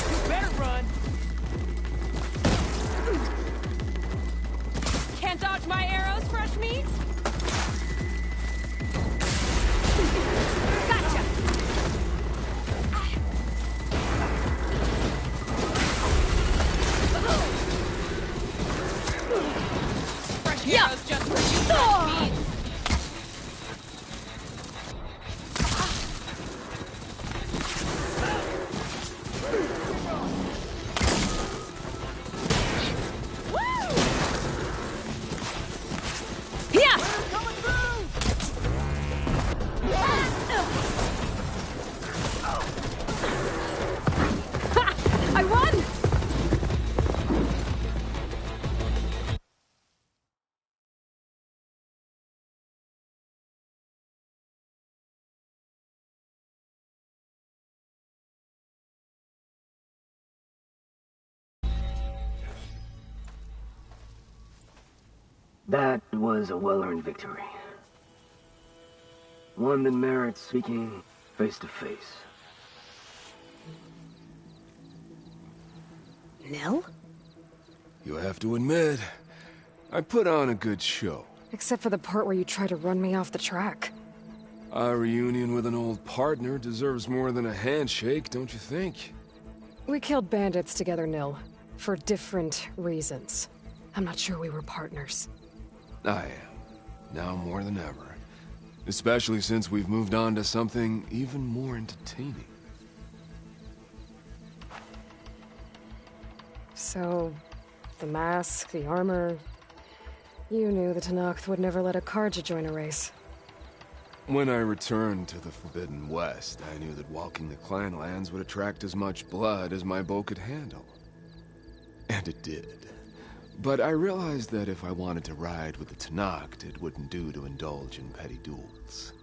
You better run! Can't dodge my arrows, fresh meat? Gotcha! Fresh Yeah. arrows just for you, fresh meat. That was a well-earned victory. One that merits speaking face to face. Nil? You have to admit, I put on a good show. Except for the part where you tried to run me off the track. A reunion with an old partner deserves more than a handshake, don't you think? We killed bandits together, Nil. For different reasons. I'm not sure we were partners. I am. Now more than ever. Especially since we've moved on to something even more entertaining. So, the mask, the armor... You knew the Tenakth would never let a Carja join a race. When I returned to the Forbidden West, I knew that walking the clan lands would attract as much blood as my bow could handle. And it did. But I realized that if I wanted to ride with the Tenakth, it wouldn't do to indulge in petty duels.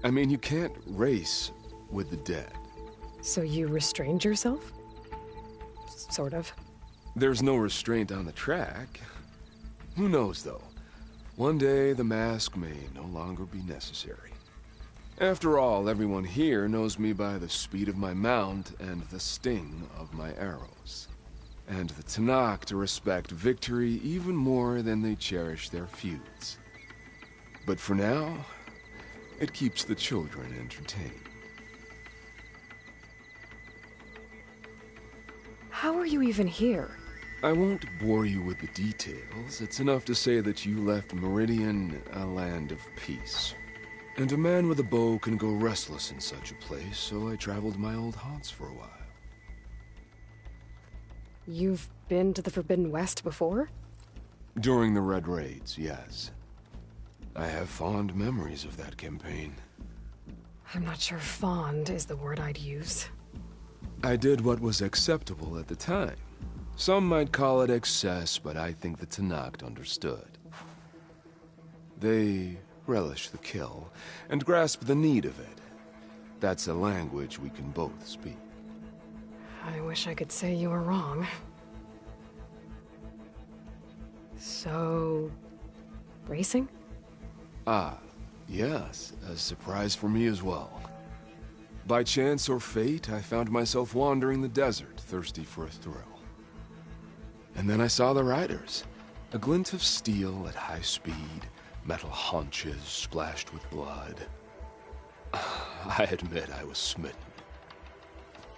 I mean, you can't race with the dead. So you restrained yourself? Sort of. There's no restraint on the track. Who knows, though? One day, the mask may no longer be necessary. After all, everyone here knows me by the speed of my mount and the sting of my arrows. And the Tenakth respect victory even more than they cherish their feuds. But for now, it keeps the children entertained. How are you even here? I won't bore you with the details. It's enough to say that you left Meridian a land of peace. And a man with a bow can go restless in such a place, so I traveled my old haunts for a while. You've been to the Forbidden West before? During the Red Raids, yes. I have fond memories of that campaign. I'm not sure fond is the word I'd use. I did what was acceptable at the time. Some might call it excess, but I think the Tenakth understood. They relish the kill, and grasp the need of it. That's a language we can both speak. I wish I could say you were wrong. So... racing? Ah, yes, a surprise for me as well. By chance or fate, I found myself wandering the desert, thirsty for a thrill. And then I saw the riders. A glint of steel at high speed, metal haunches splashed with blood. I admit I was smitten.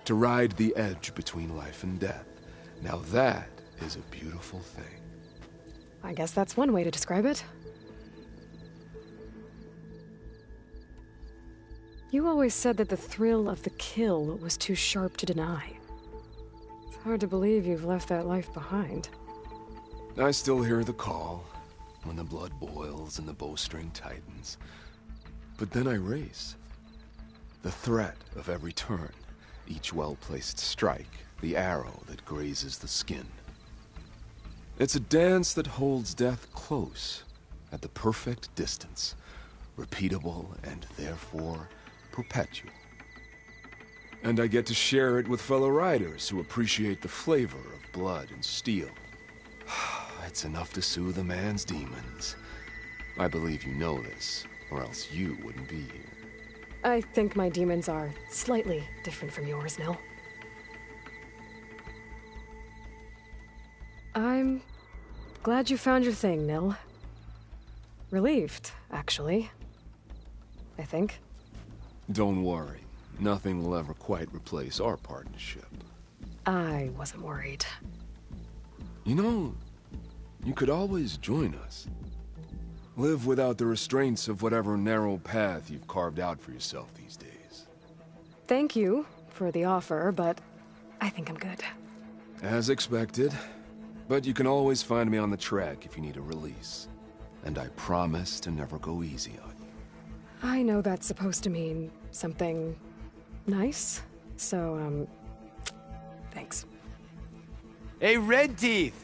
To ride the edge between life and death, now that is a beautiful thing. I guess that's one way to describe it. You always said that the thrill of the kill was too sharp to deny. It's hard to believe you've left that life behind. I still hear the call, when the blood boils and the bowstring tightens. But then I race. The threat of every turn, each well-placed strike, the arrow that grazes the skin. It's a dance that holds death close, at the perfect distance, repeatable and therefore perpetual. And I get to share it with fellow riders who appreciate the flavor of blood and steel. It's enough to soothe a man's demons. I believe you know this, or else you wouldn't be here. I think my demons are slightly different from yours, Nil. I'm glad you found your thing, Nil. Relieved, actually. I think. Don't worry. Nothing will ever quite replace our partnership. I wasn't worried. You know, you could always join us. Live without the restraints of whatever narrow path you've carved out for yourself these days. Thank you for the offer, but I think I'm good. As expected. But you can always find me on the track if you need a release. And I promise to never go easy on you. I know that's supposed to mean something nice, so, thanks. Hey, Red Teeth!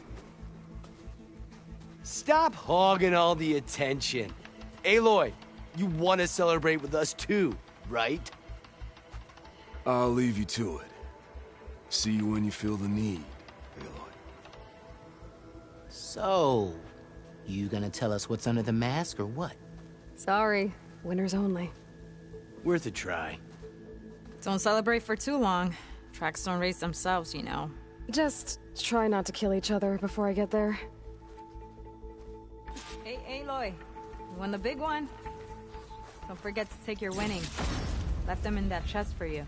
Stop hogging all the attention. Aloy, you want to celebrate with us too, right? I'll leave you to it. See you when you feel the need, Aloy. So, You gonna tell us what's under the mask or what? Sorry, winners only. Worth a try. Don't celebrate for too long. Tracks don't race themselves, you know. Just try not to kill each other before I get there. Hey, Aloy. You won the big one? Don't forget to take your winnings. Left them in that chest for you.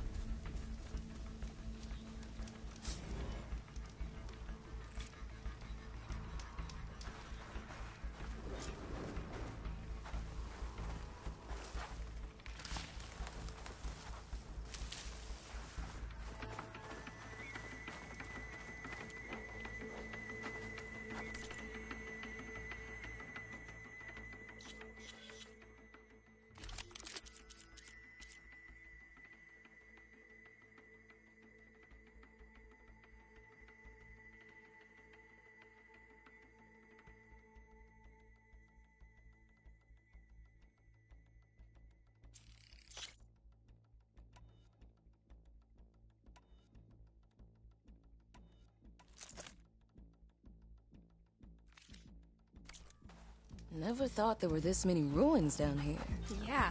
Never thought there were this many ruins down here. Yeah,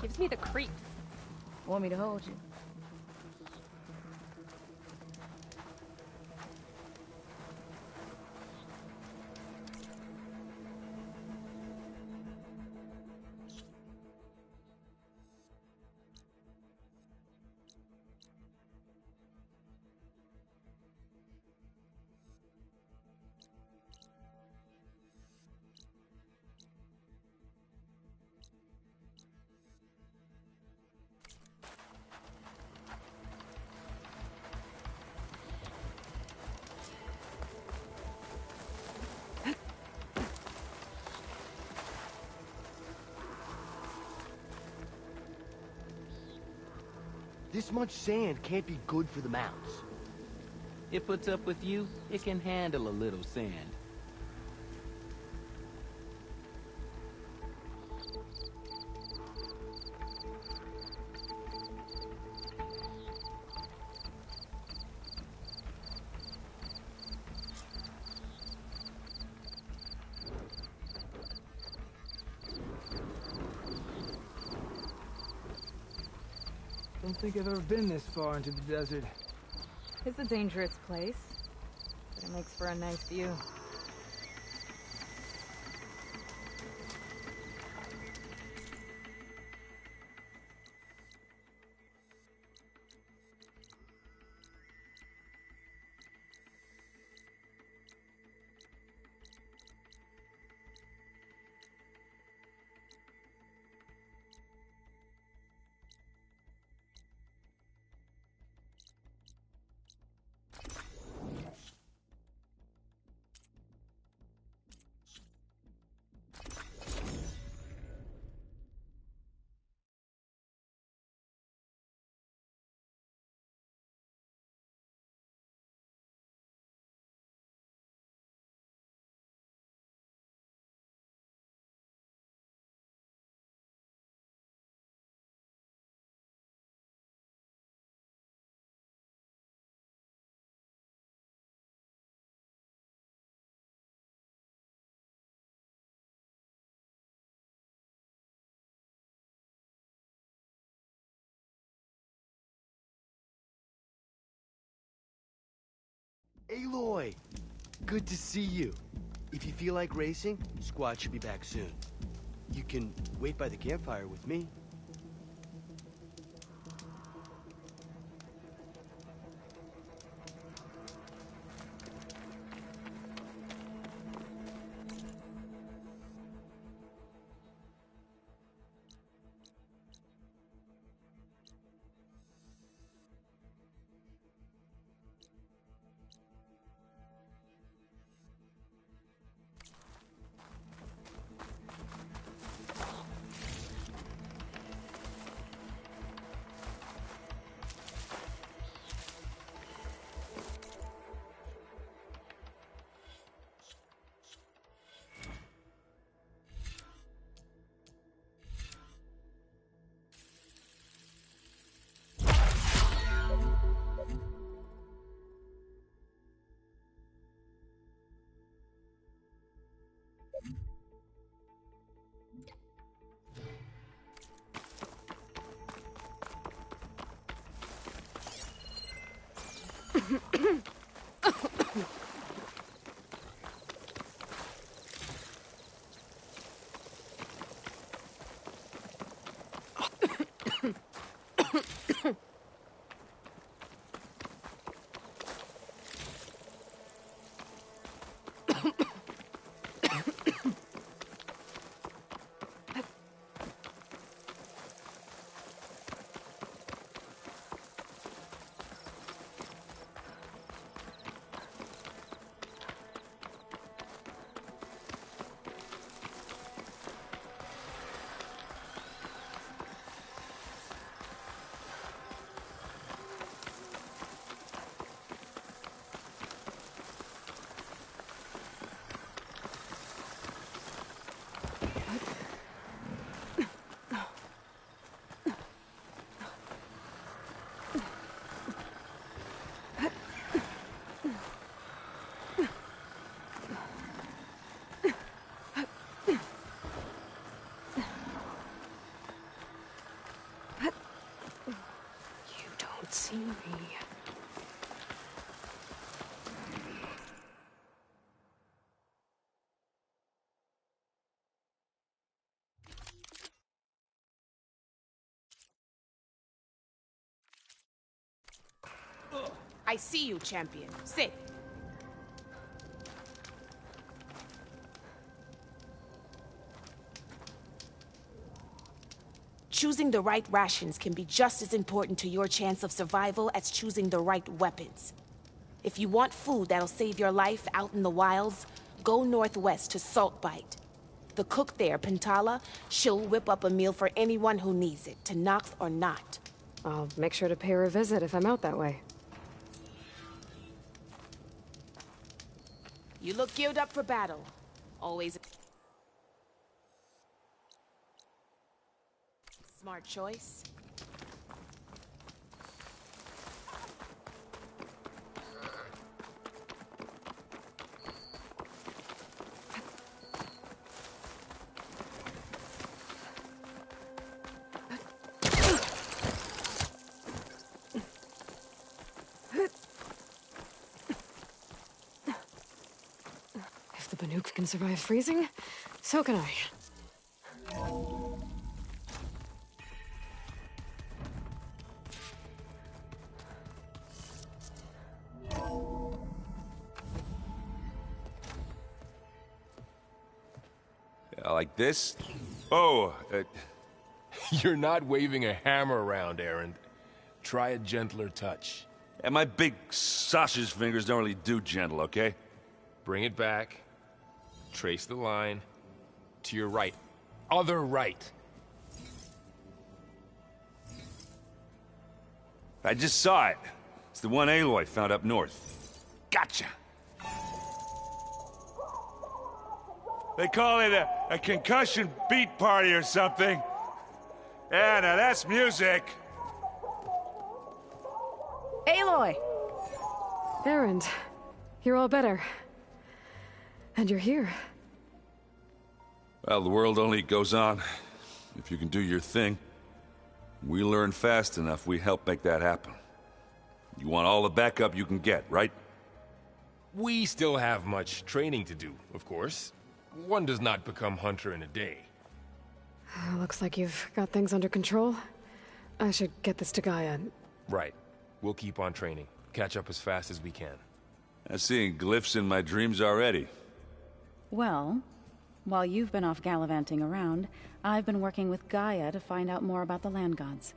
gives me the creeps. Want me to hold you? This much sand can't be good for the mounts. It puts up with you, it can handle a little sand. Don't think I've ever been this far into the desert. It's a dangerous place, but it makes for a nice view. Aloy! Good to see you. If you feel like racing, Squad should be back soon. You can wait by the campfire with me. See me. I see you, champion. Sit. Choosing the right rations can be just as important to your chance of survival as choosing the right weapons. If you want food that'll save your life out in the wilds, go northwest to Saltbite. The cook there, Pintala, she'll whip up a meal for anyone who needs it, to Nox or not. I'll make sure to pay her a visit if I'm out that way. You look geared up for battle. Always smart choice. If the Banuk can survive freezing, so can I. Like this? Oh, you're not waving a hammer around, Erend. Try a gentler touch. And my big sausage fingers don't really do gentle, okay? Bring it back. Trace the line. To your right. Other right. I just saw it. It's the one Aloy found up north. Gotcha! They call it a concussion beat party or something. Yeah, now that's music. Aloy! Erend, you're all better. And you're here. Well, the world only goes on if you can do your thing. We learn fast enough, we help make that happen. You want all the backup you can get, right? We still have much training to do, of course. One does not become hunter in a day. Looks like you've got things under control. I should get this to Gaia. Right. We'll keep on training. Catch up as fast as we can. I'm seeing glyphs in my dreams already. Well, while you've been off gallivanting around, I've been working with Gaia to find out more about the land gods.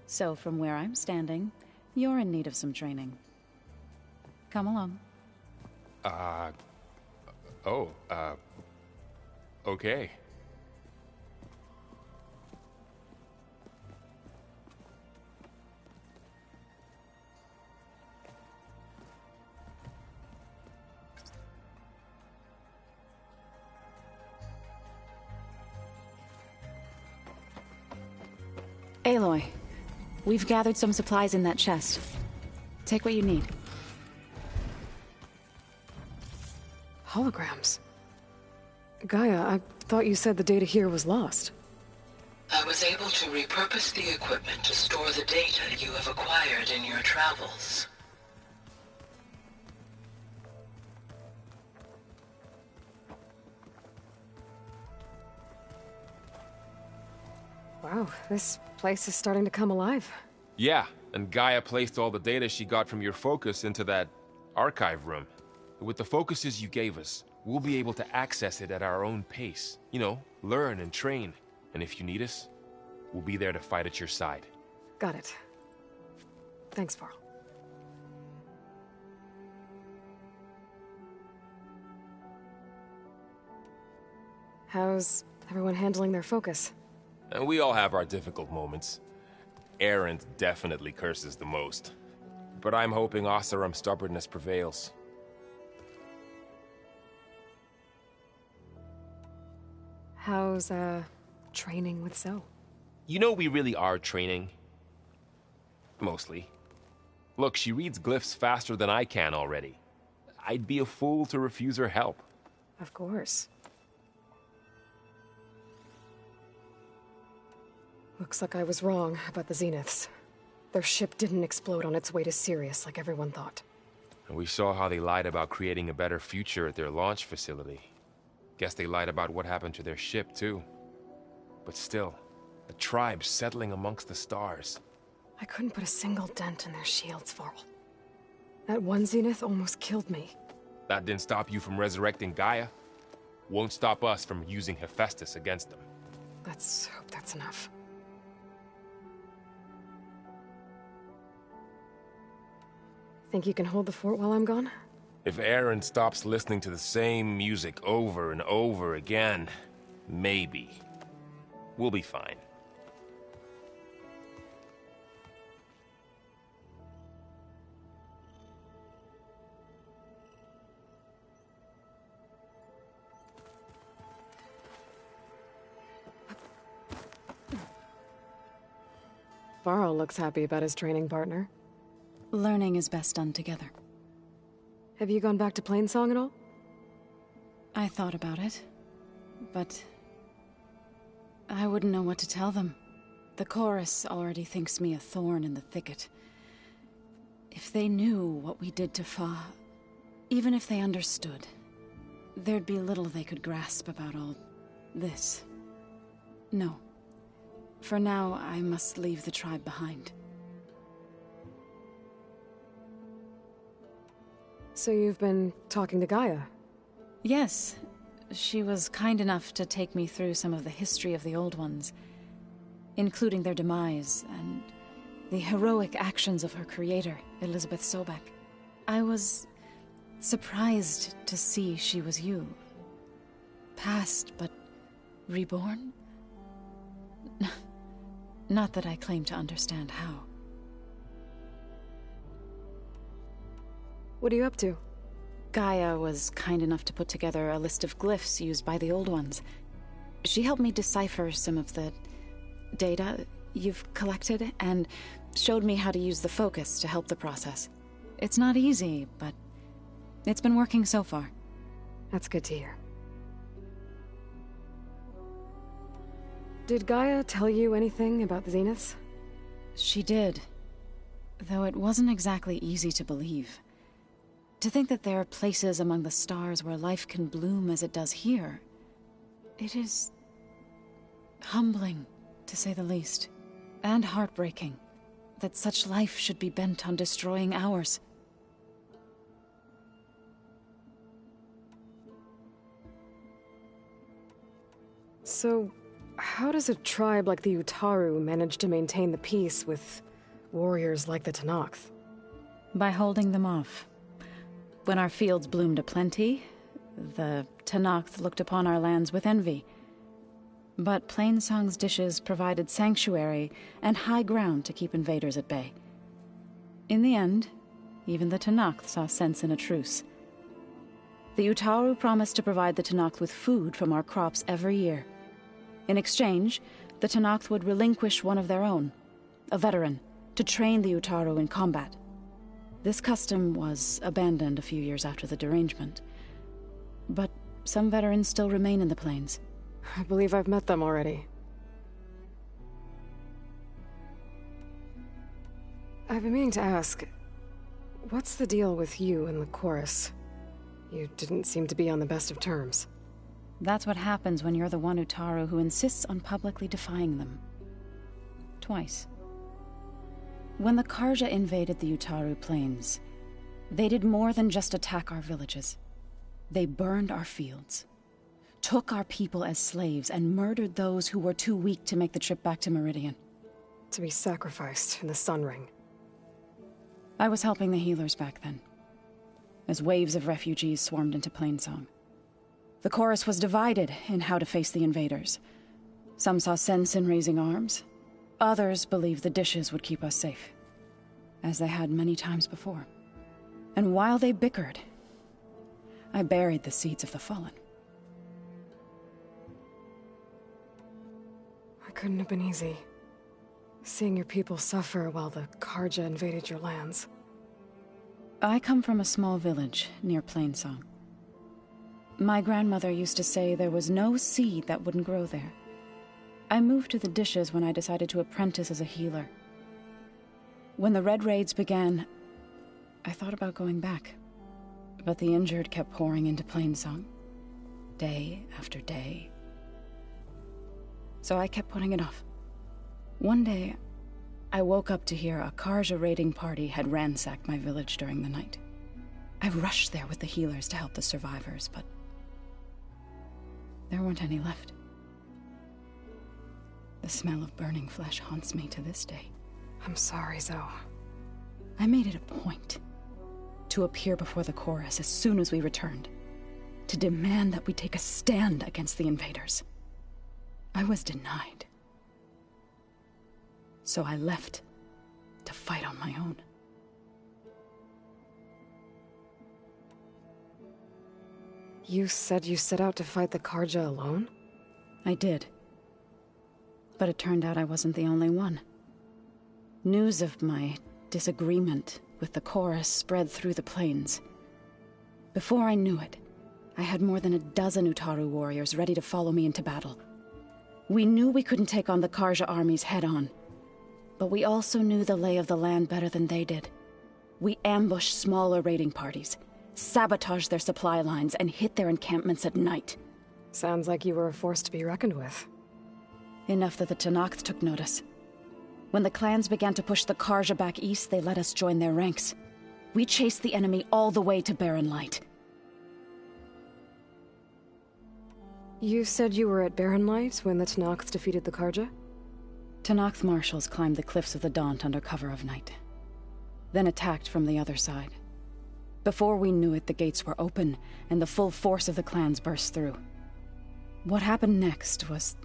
So from where I'm standing, you're in need of some training. Come along. Okay. Aloy, we've gathered some supplies in that chest. Take what you need. Holograms. Gaia, I thought you said the data here was lost. I was able to repurpose the equipment to store the data you have acquired in your travels. Wow, this place is starting to come alive. Yeah, and Gaia placed all the data she got from your focus into that archive room. With the focuses you gave us, we'll be able to access it at our own pace. You know, learn and train. And if you need us, we'll be there to fight at your side. Got it. Thanks, Varl. How's everyone handling their focus? And we all have our difficult moments. Erend definitely curses the most. But I'm hoping Oseram's stubbornness prevails. How's, training with Zoe? You know we really are training. Mostly. Look, she reads glyphs faster than I can already. I'd be a fool to refuse her help. Of course. Looks like I was wrong about the Zeniths. Their ship didn't explode on its way to Sirius like everyone thought. And we saw how they lied about creating a better future at their launch facility. Guess they lied about what happened to their ship, too. But still, a tribe settling amongst the stars. I couldn't put a single dent in their shields, Varl. That one Zenith almost killed me. That didn't stop you from resurrecting Gaia. Won't stop us from using Hephaestus against them. Let's hope that's enough. Think you can hold the fort while I'm gone? If Erend stops listening to the same music over and over again, maybe. We'll be fine. Varl looks happy about his training partner. Learning is best done together. Have you gone back to Plainsong at all? I thought about it, but I wouldn't know what to tell them. The chorus already thinks me a thorn in the thicket. If they knew what we did to Fa, even if they understood, there'd be little they could grasp about all this. No. For now, I must leave the tribe behind. So you've been talking to Gaia? Yes. She was kind enough to take me through some of the history of the Old Ones, including their demise and the heroic actions of her creator, Elizabeth Sobek. I was surprised to see she was you. Past, but reborn? Not that I claim to understand how. What are you up to? Gaia was kind enough to put together a list of glyphs used by the Old Ones. She helped me decipher some of the data you've collected, and showed me how to use the focus to help the process. It's not easy, but it's been working so far. That's good to hear. Did Gaia tell you anything about the Zeniths? She did, though it wasn't exactly easy to believe. To think that there are places among the stars where life can bloom as it does here, it is humbling, to say the least, and heartbreaking that such life should be bent on destroying ours. So, how does a tribe like the Utaru manage to maintain the peace with warriors like the Tenakth? By holding them off. When our fields bloomed aplenty, the Tenakth looked upon our lands with envy. But Plainsong's dishes provided sanctuary and high ground to keep invaders at bay. In the end, even the Tenakth saw sense in a truce. The Utaru promised to provide the Tenakth with food from our crops every year. In exchange, the Tenakth would relinquish one of their own, a veteran, to train the Utaru in combat. This custom was abandoned a few years after the derangement. But some veterans still remain in the plains. I believe I've met them already. I've been meaning to ask, what's the deal with you and the chorus? You didn't seem to be on the best of terms. That's what happens when you're the one Utaru who insists on publicly defying them. Twice. When the Karja invaded the Utaru plains, they did more than just attack our villages. They burned our fields, took our people as slaves, and murdered those who were too weak to make the trip back to Meridian. To be sacrificed in the Sun Ring. I was helping the healers back then, as waves of refugees swarmed into Plainsong. The chorus was divided in how to face the invaders. Some saw sense in raising arms. Others believed the dishes would keep us safe, as they had many times before. And while they bickered, I buried the seeds of the fallen. It couldn't have been easy. Seeing your people suffer while the Karja invaded your lands. I come from a small village near Plainsong. My grandmother used to say there was no seed that wouldn't grow there. I moved to the dishes when I decided to apprentice as a healer. When the Red Raids began, I thought about going back. But the injured kept pouring into Plainsong, day after day. So I kept putting it off. One day, I woke up to hear a Karja raiding party had ransacked my village during the night. I rushed there with the healers to help the survivors, but there weren't any left. The smell of burning flesh haunts me to this day. I'm sorry, Zoe. I made it a point to appear before the chorus as soon as we returned, to demand that we take a stand against the invaders. I was denied. So I left to fight on my own. You said you set out to fight the Karja alone? I did. But it turned out I wasn't the only one. News of my disagreement with the chorus spread through the plains. Before I knew it, I had more than a dozen Utaru warriors ready to follow me into battle. We knew we couldn't take on the Karja armies head-on, but we also knew the lay of the land better than they did. We ambushed smaller raiding parties, sabotaged their supply lines, and hit their encampments at night. Sounds like you were a force to be reckoned with. Enough that the Tenakth took notice. When the clans began to push the Karja back east, they let us join their ranks. We chased the enemy all the way to Barren Light. You said you were at Barren Light when the Tenakth defeated the Karja? Tenakth marshals climbed the cliffs of the Daunt under cover of night, then attacked from the other side. Before we knew it, the gates were open, and the full force of the clans burst through. What happened next was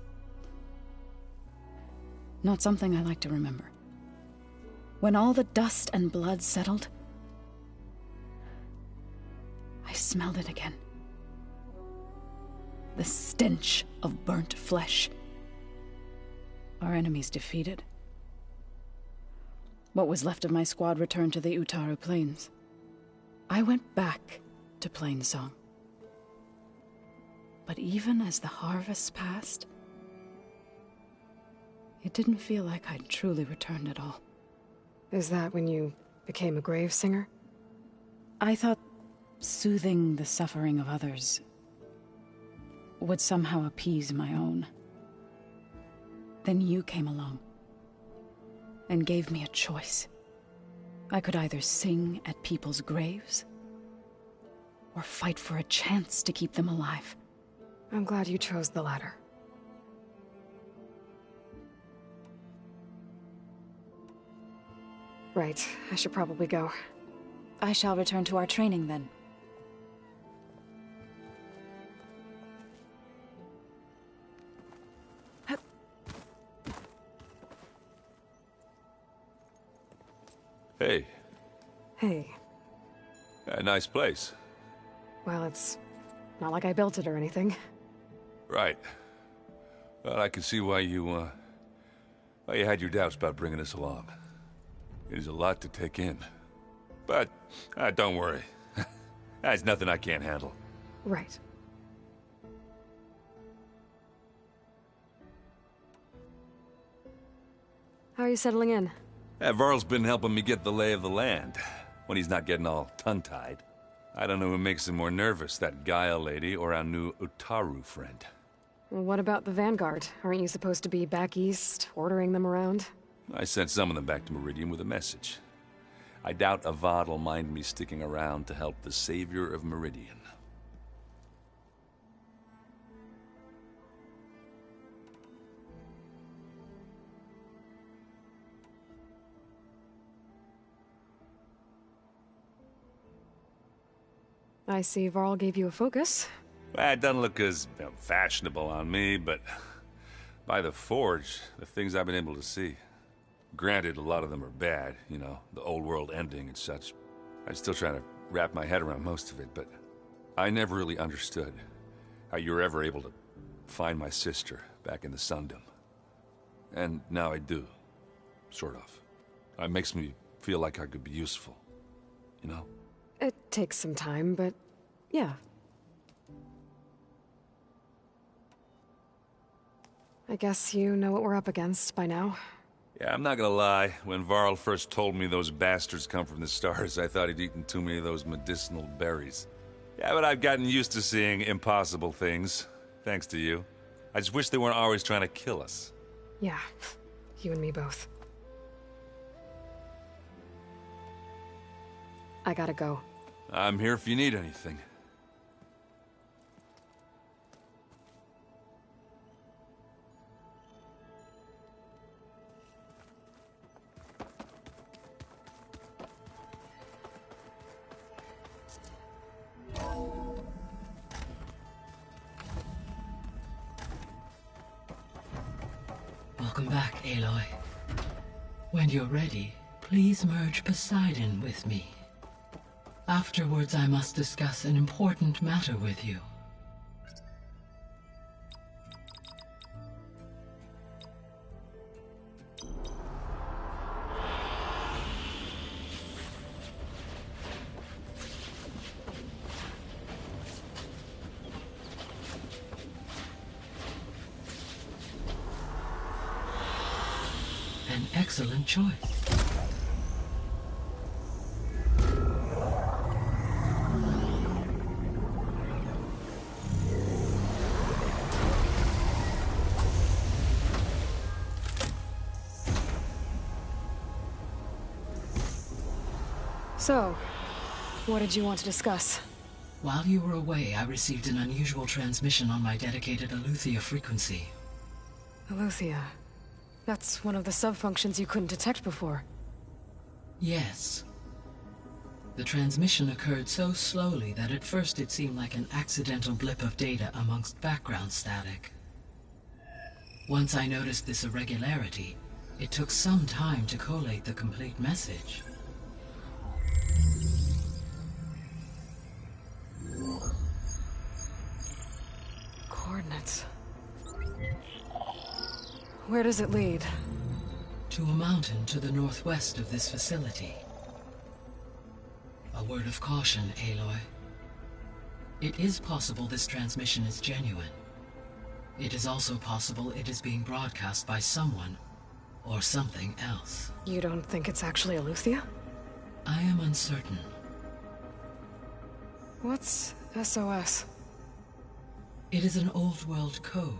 not something I like to remember. When all the dust and blood settled, I smelled it again. The stench of burnt flesh. Our enemies defeated. What was left of my squad returned to the Utaru Plains. I went back to Plainsong. But even as the harvest passed, it didn't feel like I'd truly returned at all. Is that when you became a grave singer? I thought soothing the suffering of others would somehow appease my own. Then you came along and gave me a choice. I could either sing at people's graves or fight for a chance to keep them alive. I'm glad you chose the latter. Right, I should probably go. I shall return to our training then. Hey. Hey. A nice place. Well, it's not like I built it or anything. Right. Well, I can see why you had your doubts about bringing us along. It is a lot to take in. But, don't worry. That's nothing I can't handle. Right. How are you settling in? Varl's been helping me get the lay of the land, when he's not getting all tongue-tied. I don't know who makes him more nervous, that Gaia lady or our new Utaru friend. Well, what about the Vanguard? Aren't you supposed to be back east, ordering them around? I sent some of them back to Meridian with a message. I doubt Avad will mind me sticking around to help the savior of Meridian. I see Varl gave you a focus. Well, it doesn't look as fashionable on me, but by the Forge, the things I've been able to see. Granted, a lot of them are bad, you know, the old world ending and such. I'm still trying to wrap my head around most of it, but I never really understood how you were ever able to find my sister back in the Sundom. And now I do, sort of. It makes me feel like I could be useful, you know? It takes some time, but yeah. I guess you know what we're up against by now. Yeah, I'm not gonna lie. When Varl first told me those bastards come from the stars, I thought he'd eaten too many of those medicinal berries. Yeah, but I've gotten used to seeing impossible things, thanks to you. I just wish they weren't always trying to kill us. Yeah, you and me both. I gotta go. I'm here if you need anything. Welcome back, Aloy. When you're ready, please merge Poseidon with me. Afterwards, I must discuss an important matter with you. An excellent choice. So, what did you want to discuss? While you were away, I received an unusual transmission on my dedicated Eleuthia frequency. Eleuthia. That's one of the sub-functions you couldn't detect before. Yes. The transmission occurred so slowly that at first it seemed like an accidental blip of data amongst background static. Once I noticed this irregularity, it took some time to collate the complete message. Coordinates. Where does it lead? To a mountain to the northwest of this facility. A word of caution, Aloy. It is possible this transmission is genuine. It is also possible it is being broadcast by someone or something else. You don't think it's actually Eleuthia? I am uncertain. What's SOS? It is an old world code.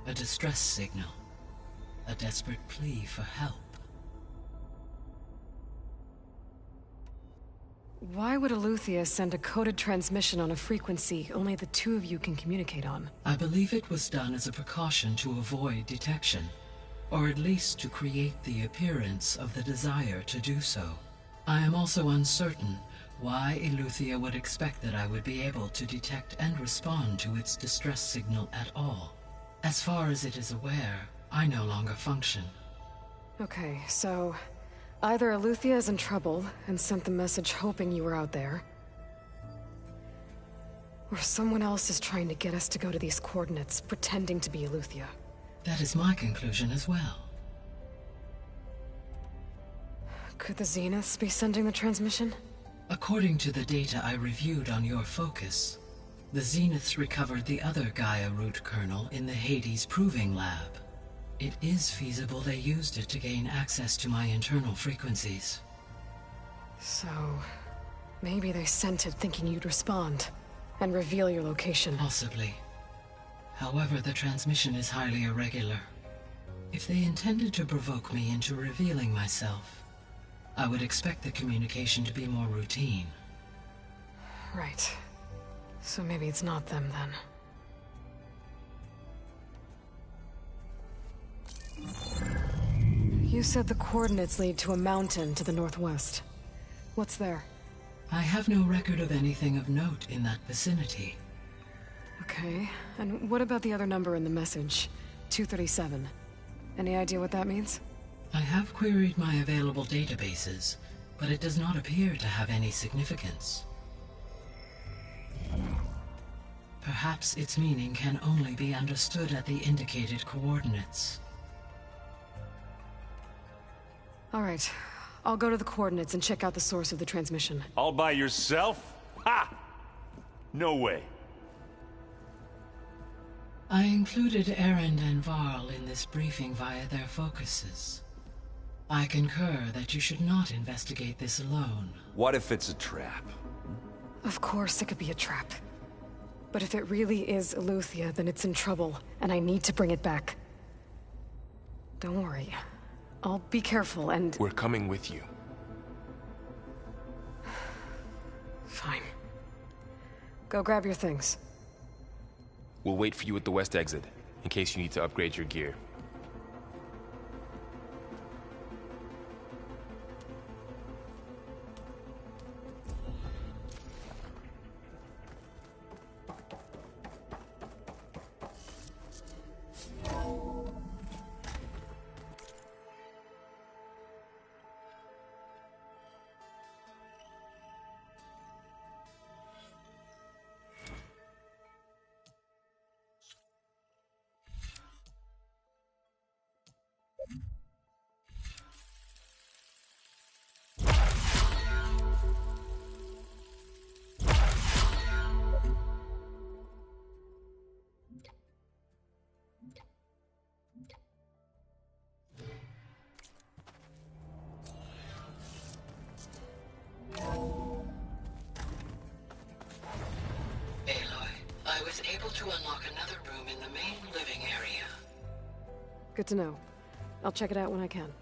A distress signal. A desperate plea for help. Why would Eleuthia send a coded transmission on a frequency only the two of you can communicate on? I believe it was done as a precaution to avoid detection, or at least to create the appearance of the desire to do so. I am also uncertain why Eleuthia would expect that I would be able to detect and respond to its distress signal at all. As far as it is aware, I no longer function. Okay, so either Eleuthia is in trouble and sent the message hoping you were out there, or someone else is trying to get us to go to these coordinates, pretending to be Eleuthia. That is my conclusion as well. Could the Zeniths be sending the transmission? According to the data I reviewed on your focus, the Zeniths recovered the other Gaia root kernel in the Hades Proving Lab. It is feasible they used it to gain access to my internal frequencies. So, maybe they sent it thinking you'd respond and reveal your location. Possibly. However, the transmission is highly irregular. If they intended to provoke me into revealing myself, I would expect the communication to be more routine. Right. So maybe it's not them then. You said the coordinates lead to a mountain to the northwest. What's there? I have no record of anything of note in that vicinity. Okay, and what about the other number in the message? 237. Any idea what that means? I have queried my available databases, but it does not appear to have any significance. Perhaps its meaning can only be understood at the indicated coordinates. All right, I'll go to the coordinates and check out the source of the transmission. All by yourself? Ha! No way. I included Erend and Varl in this briefing via their focuses. I concur that you should not investigate this alone. What if it's a trap? Of course it could be a trap. But if it really is Eleuthia, then it's in trouble, and I need to bring it back. Don't worry. I'll be careful and... We're coming with you. Fine. Go grab your things. We'll wait for you at the west exit, in case you need to upgrade your gear. I was able to unlock another room in the main living area. Good to know. I'll check it out when I can.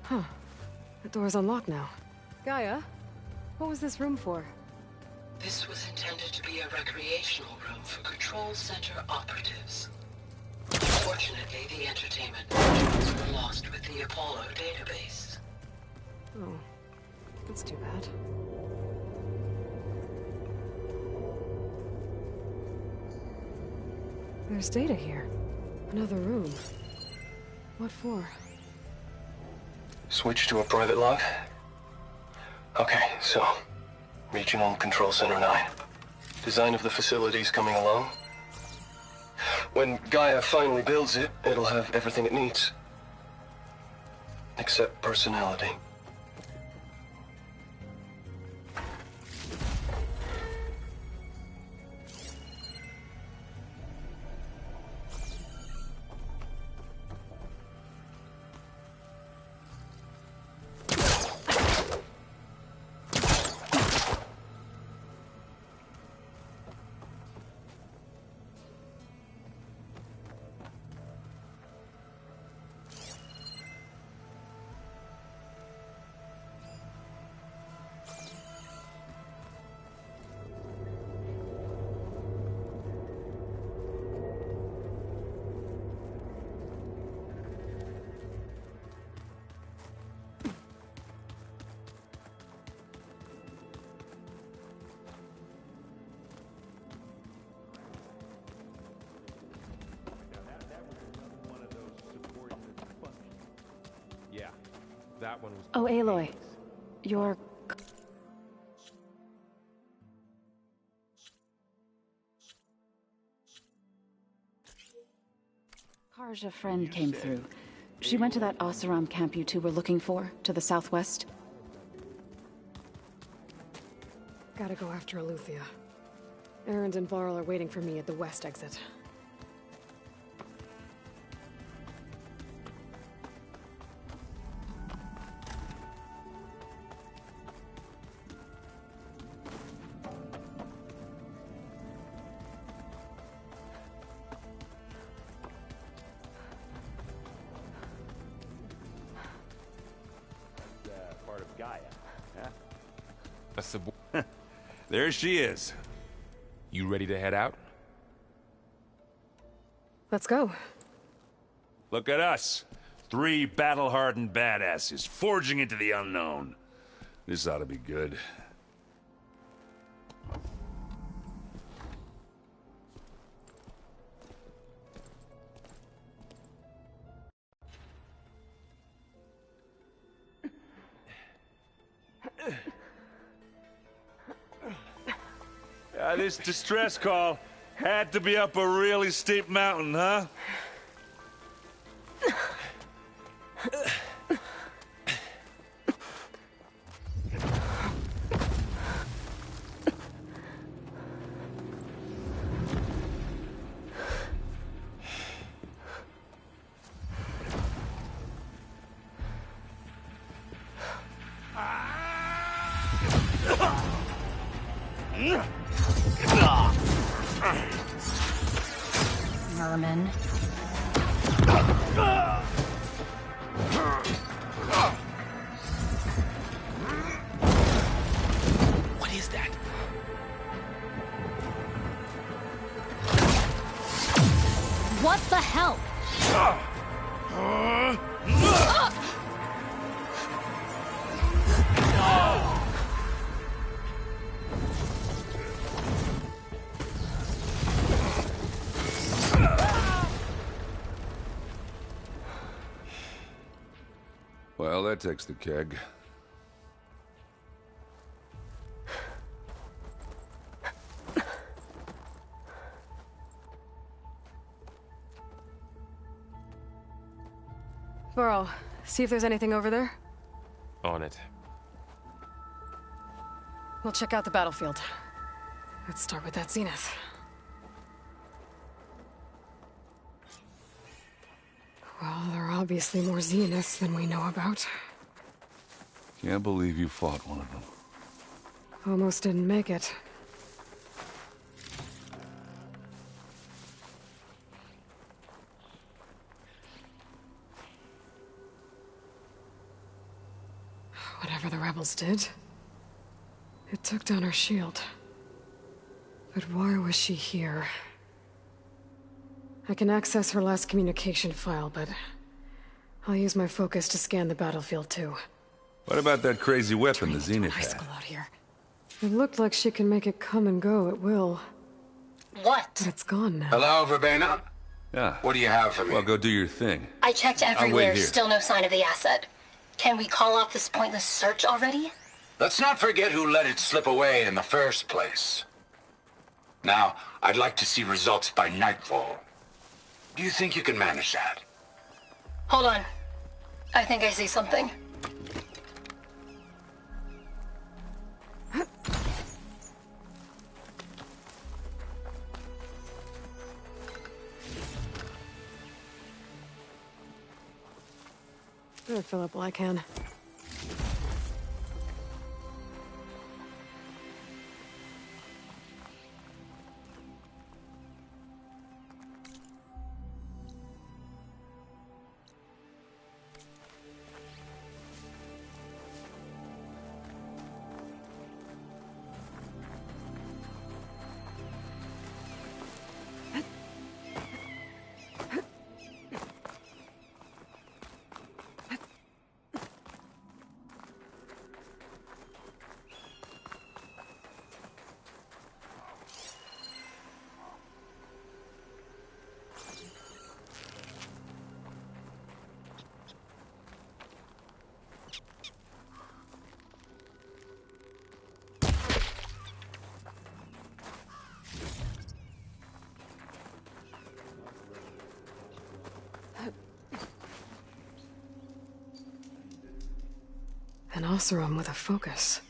Huh. The door's unlocked now. Gaia, what was this room for? This was intended to be a recreational room for Control Center operatives. Unfortunately, the entertainment modules were lost with the Apollo database. Oh, that's too bad. There's data here. Another room. What for? Switch to a private log? Okay, so... Regional Control Center 9. Design of the facility's coming along. When Gaia finally builds it, it'll have everything it needs. Except personality. That one was... Oh, Aloy. You're... Tarja friend came through. She went to that Oseram camp you two were looking for, to the southwest. Gotta go after Eleuthia. Erend and Varl are waiting for me at the west exit. Part of Gaia, huh? That's the... There she is. You ready to head out? Let's go. Look at us. 3 battle-hardened badasses forging into the unknown. This ought to be good. This distress call had to be up a really steep mountain, huh? Merman. What is that? What the hell? Well, that takes the keg. Varl, see if there's anything over there. On it. We'll check out the battlefield. Let's start with that zenith. Well, there are obviously more zeniths than we know about. Can't believe you fought one of them. Almost didn't make it. Whatever the rebels did, it took down her shield. But why was she here? I can access her last communication file, but I'll use my focus to scan the battlefield too. What about that crazy weapon the Zenith High had? school out here. It looked like she can make it come and go at will. What? But it's gone now. Hello, Verbena? Yeah. What do you have for me? Well, go do your thing. I checked I'll wait everywhere, here. still no sign of the asset. Can we call off this pointless search already? Let's not forget who let it slip away in the first place. Now, I'd like to see results by nightfall. Do you think you can manage that? Hold on. I think I see something. Better fill up while I can. An Oseram with a focus.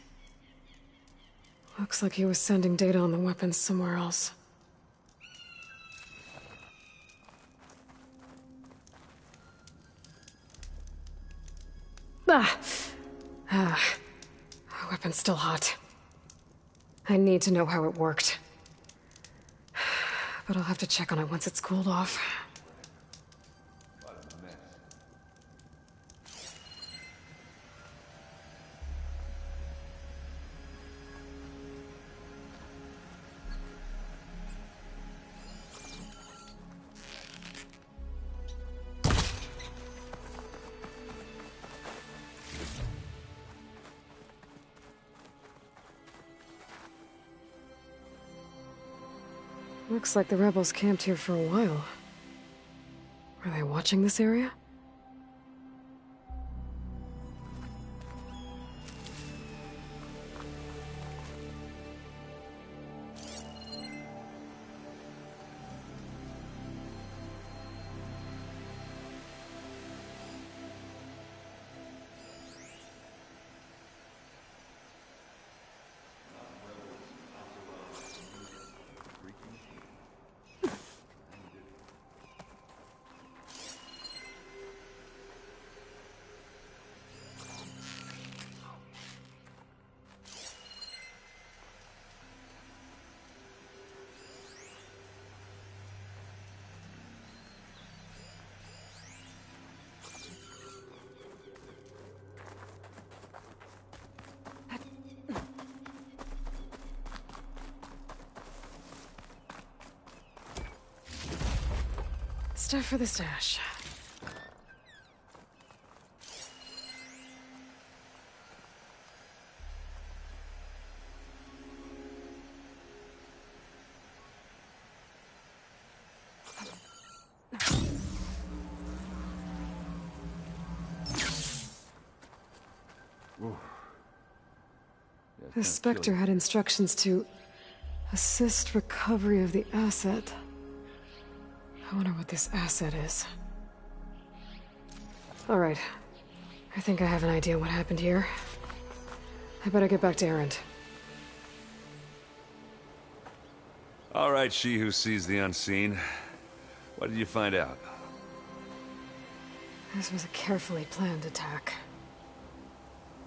Looks like he was sending data on the weapons somewhere else. Weapon's still hot. I need to know how it worked. But I'll have to check on it once it's cooled off. Looks like the rebels camped here for a while. Are they watching this area? Stuff for the stash. The Spectre had instructions to assist recovery of the asset. I wonder what this asset is. Alright. I think I have an idea what happened here. I better get back to Erend. All right, she who sees the unseen. What did you find out? This was a carefully planned attack.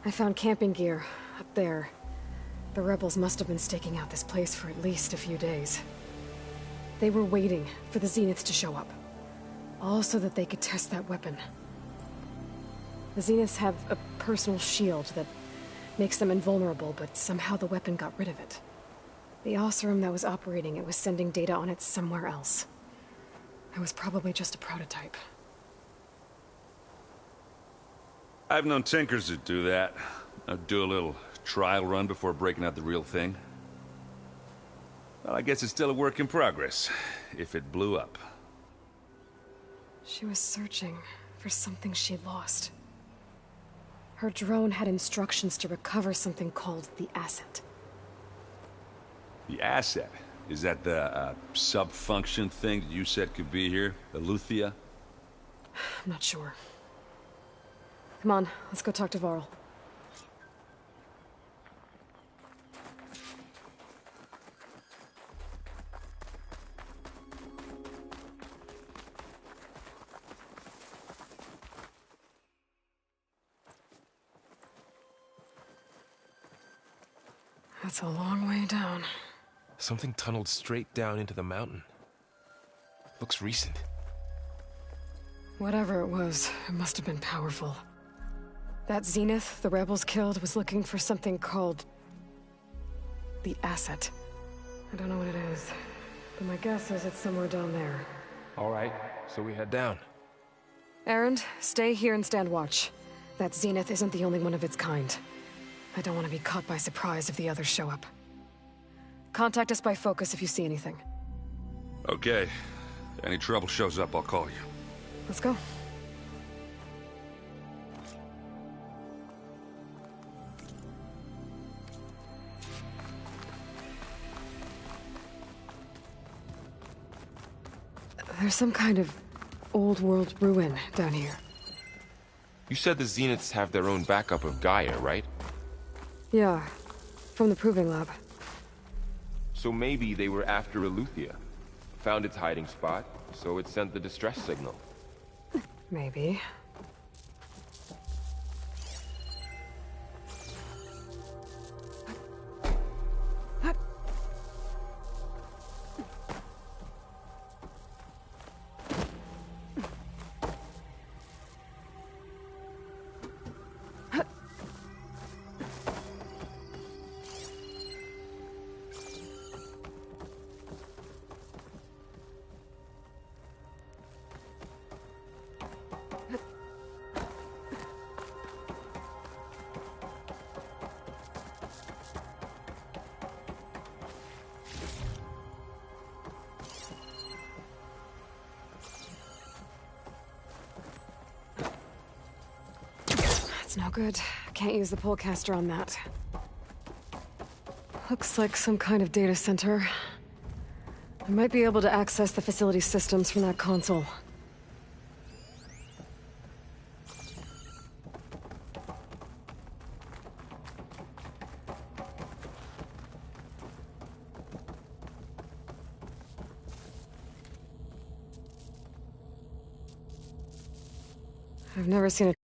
I found camping gear up there. The rebels must have been staking out this place for at least a few days. They were waiting for the Zeniths to show up. All so that they could test that weapon. The Zeniths have a personal shield that makes them invulnerable, but somehow the weapon got rid of it. The Oseram that was operating it was sending data on it somewhere else. It was probably just a prototype. I've known tinkers that do that. I'd do a little trial run before breaking out the real thing. Well, I guess it's still a work in progress, if it blew up. She was searching for something she lost. Her drone had instructions to recover something called the Asset. The Asset? Is that the, sub-function thing that you said could be here? Eleuthia? I'm not sure. Come on, let's go talk to Varl. That's a long way down. Something tunneled straight down into the mountain. Looks recent. Whatever it was, it must have been powerful. That Zenith the rebels killed was looking for something called the Asset. I don't know what it is, but my guess is it's somewhere down there. All right, so we head down. Erend, stay here and stand watch. That Zenith isn't the only one of its kind. I don't want to be caught by surprise if the others show up. Contact us by focus if you see anything. Okay. Any trouble shows up, I'll call you. Let's go. There's some kind of old world ruin down here. You said the Zeniths have their own backup of Gaia, right? Yeah, from the Proving Lab. So maybe they were after Eleuthia. Found its hiding spot, so it sent the distress signal. Maybe. That's no good. Can't use the Pullcaster on that. Looks like some kind of data center. I might be able to access the facility systems from that console. I've never seen a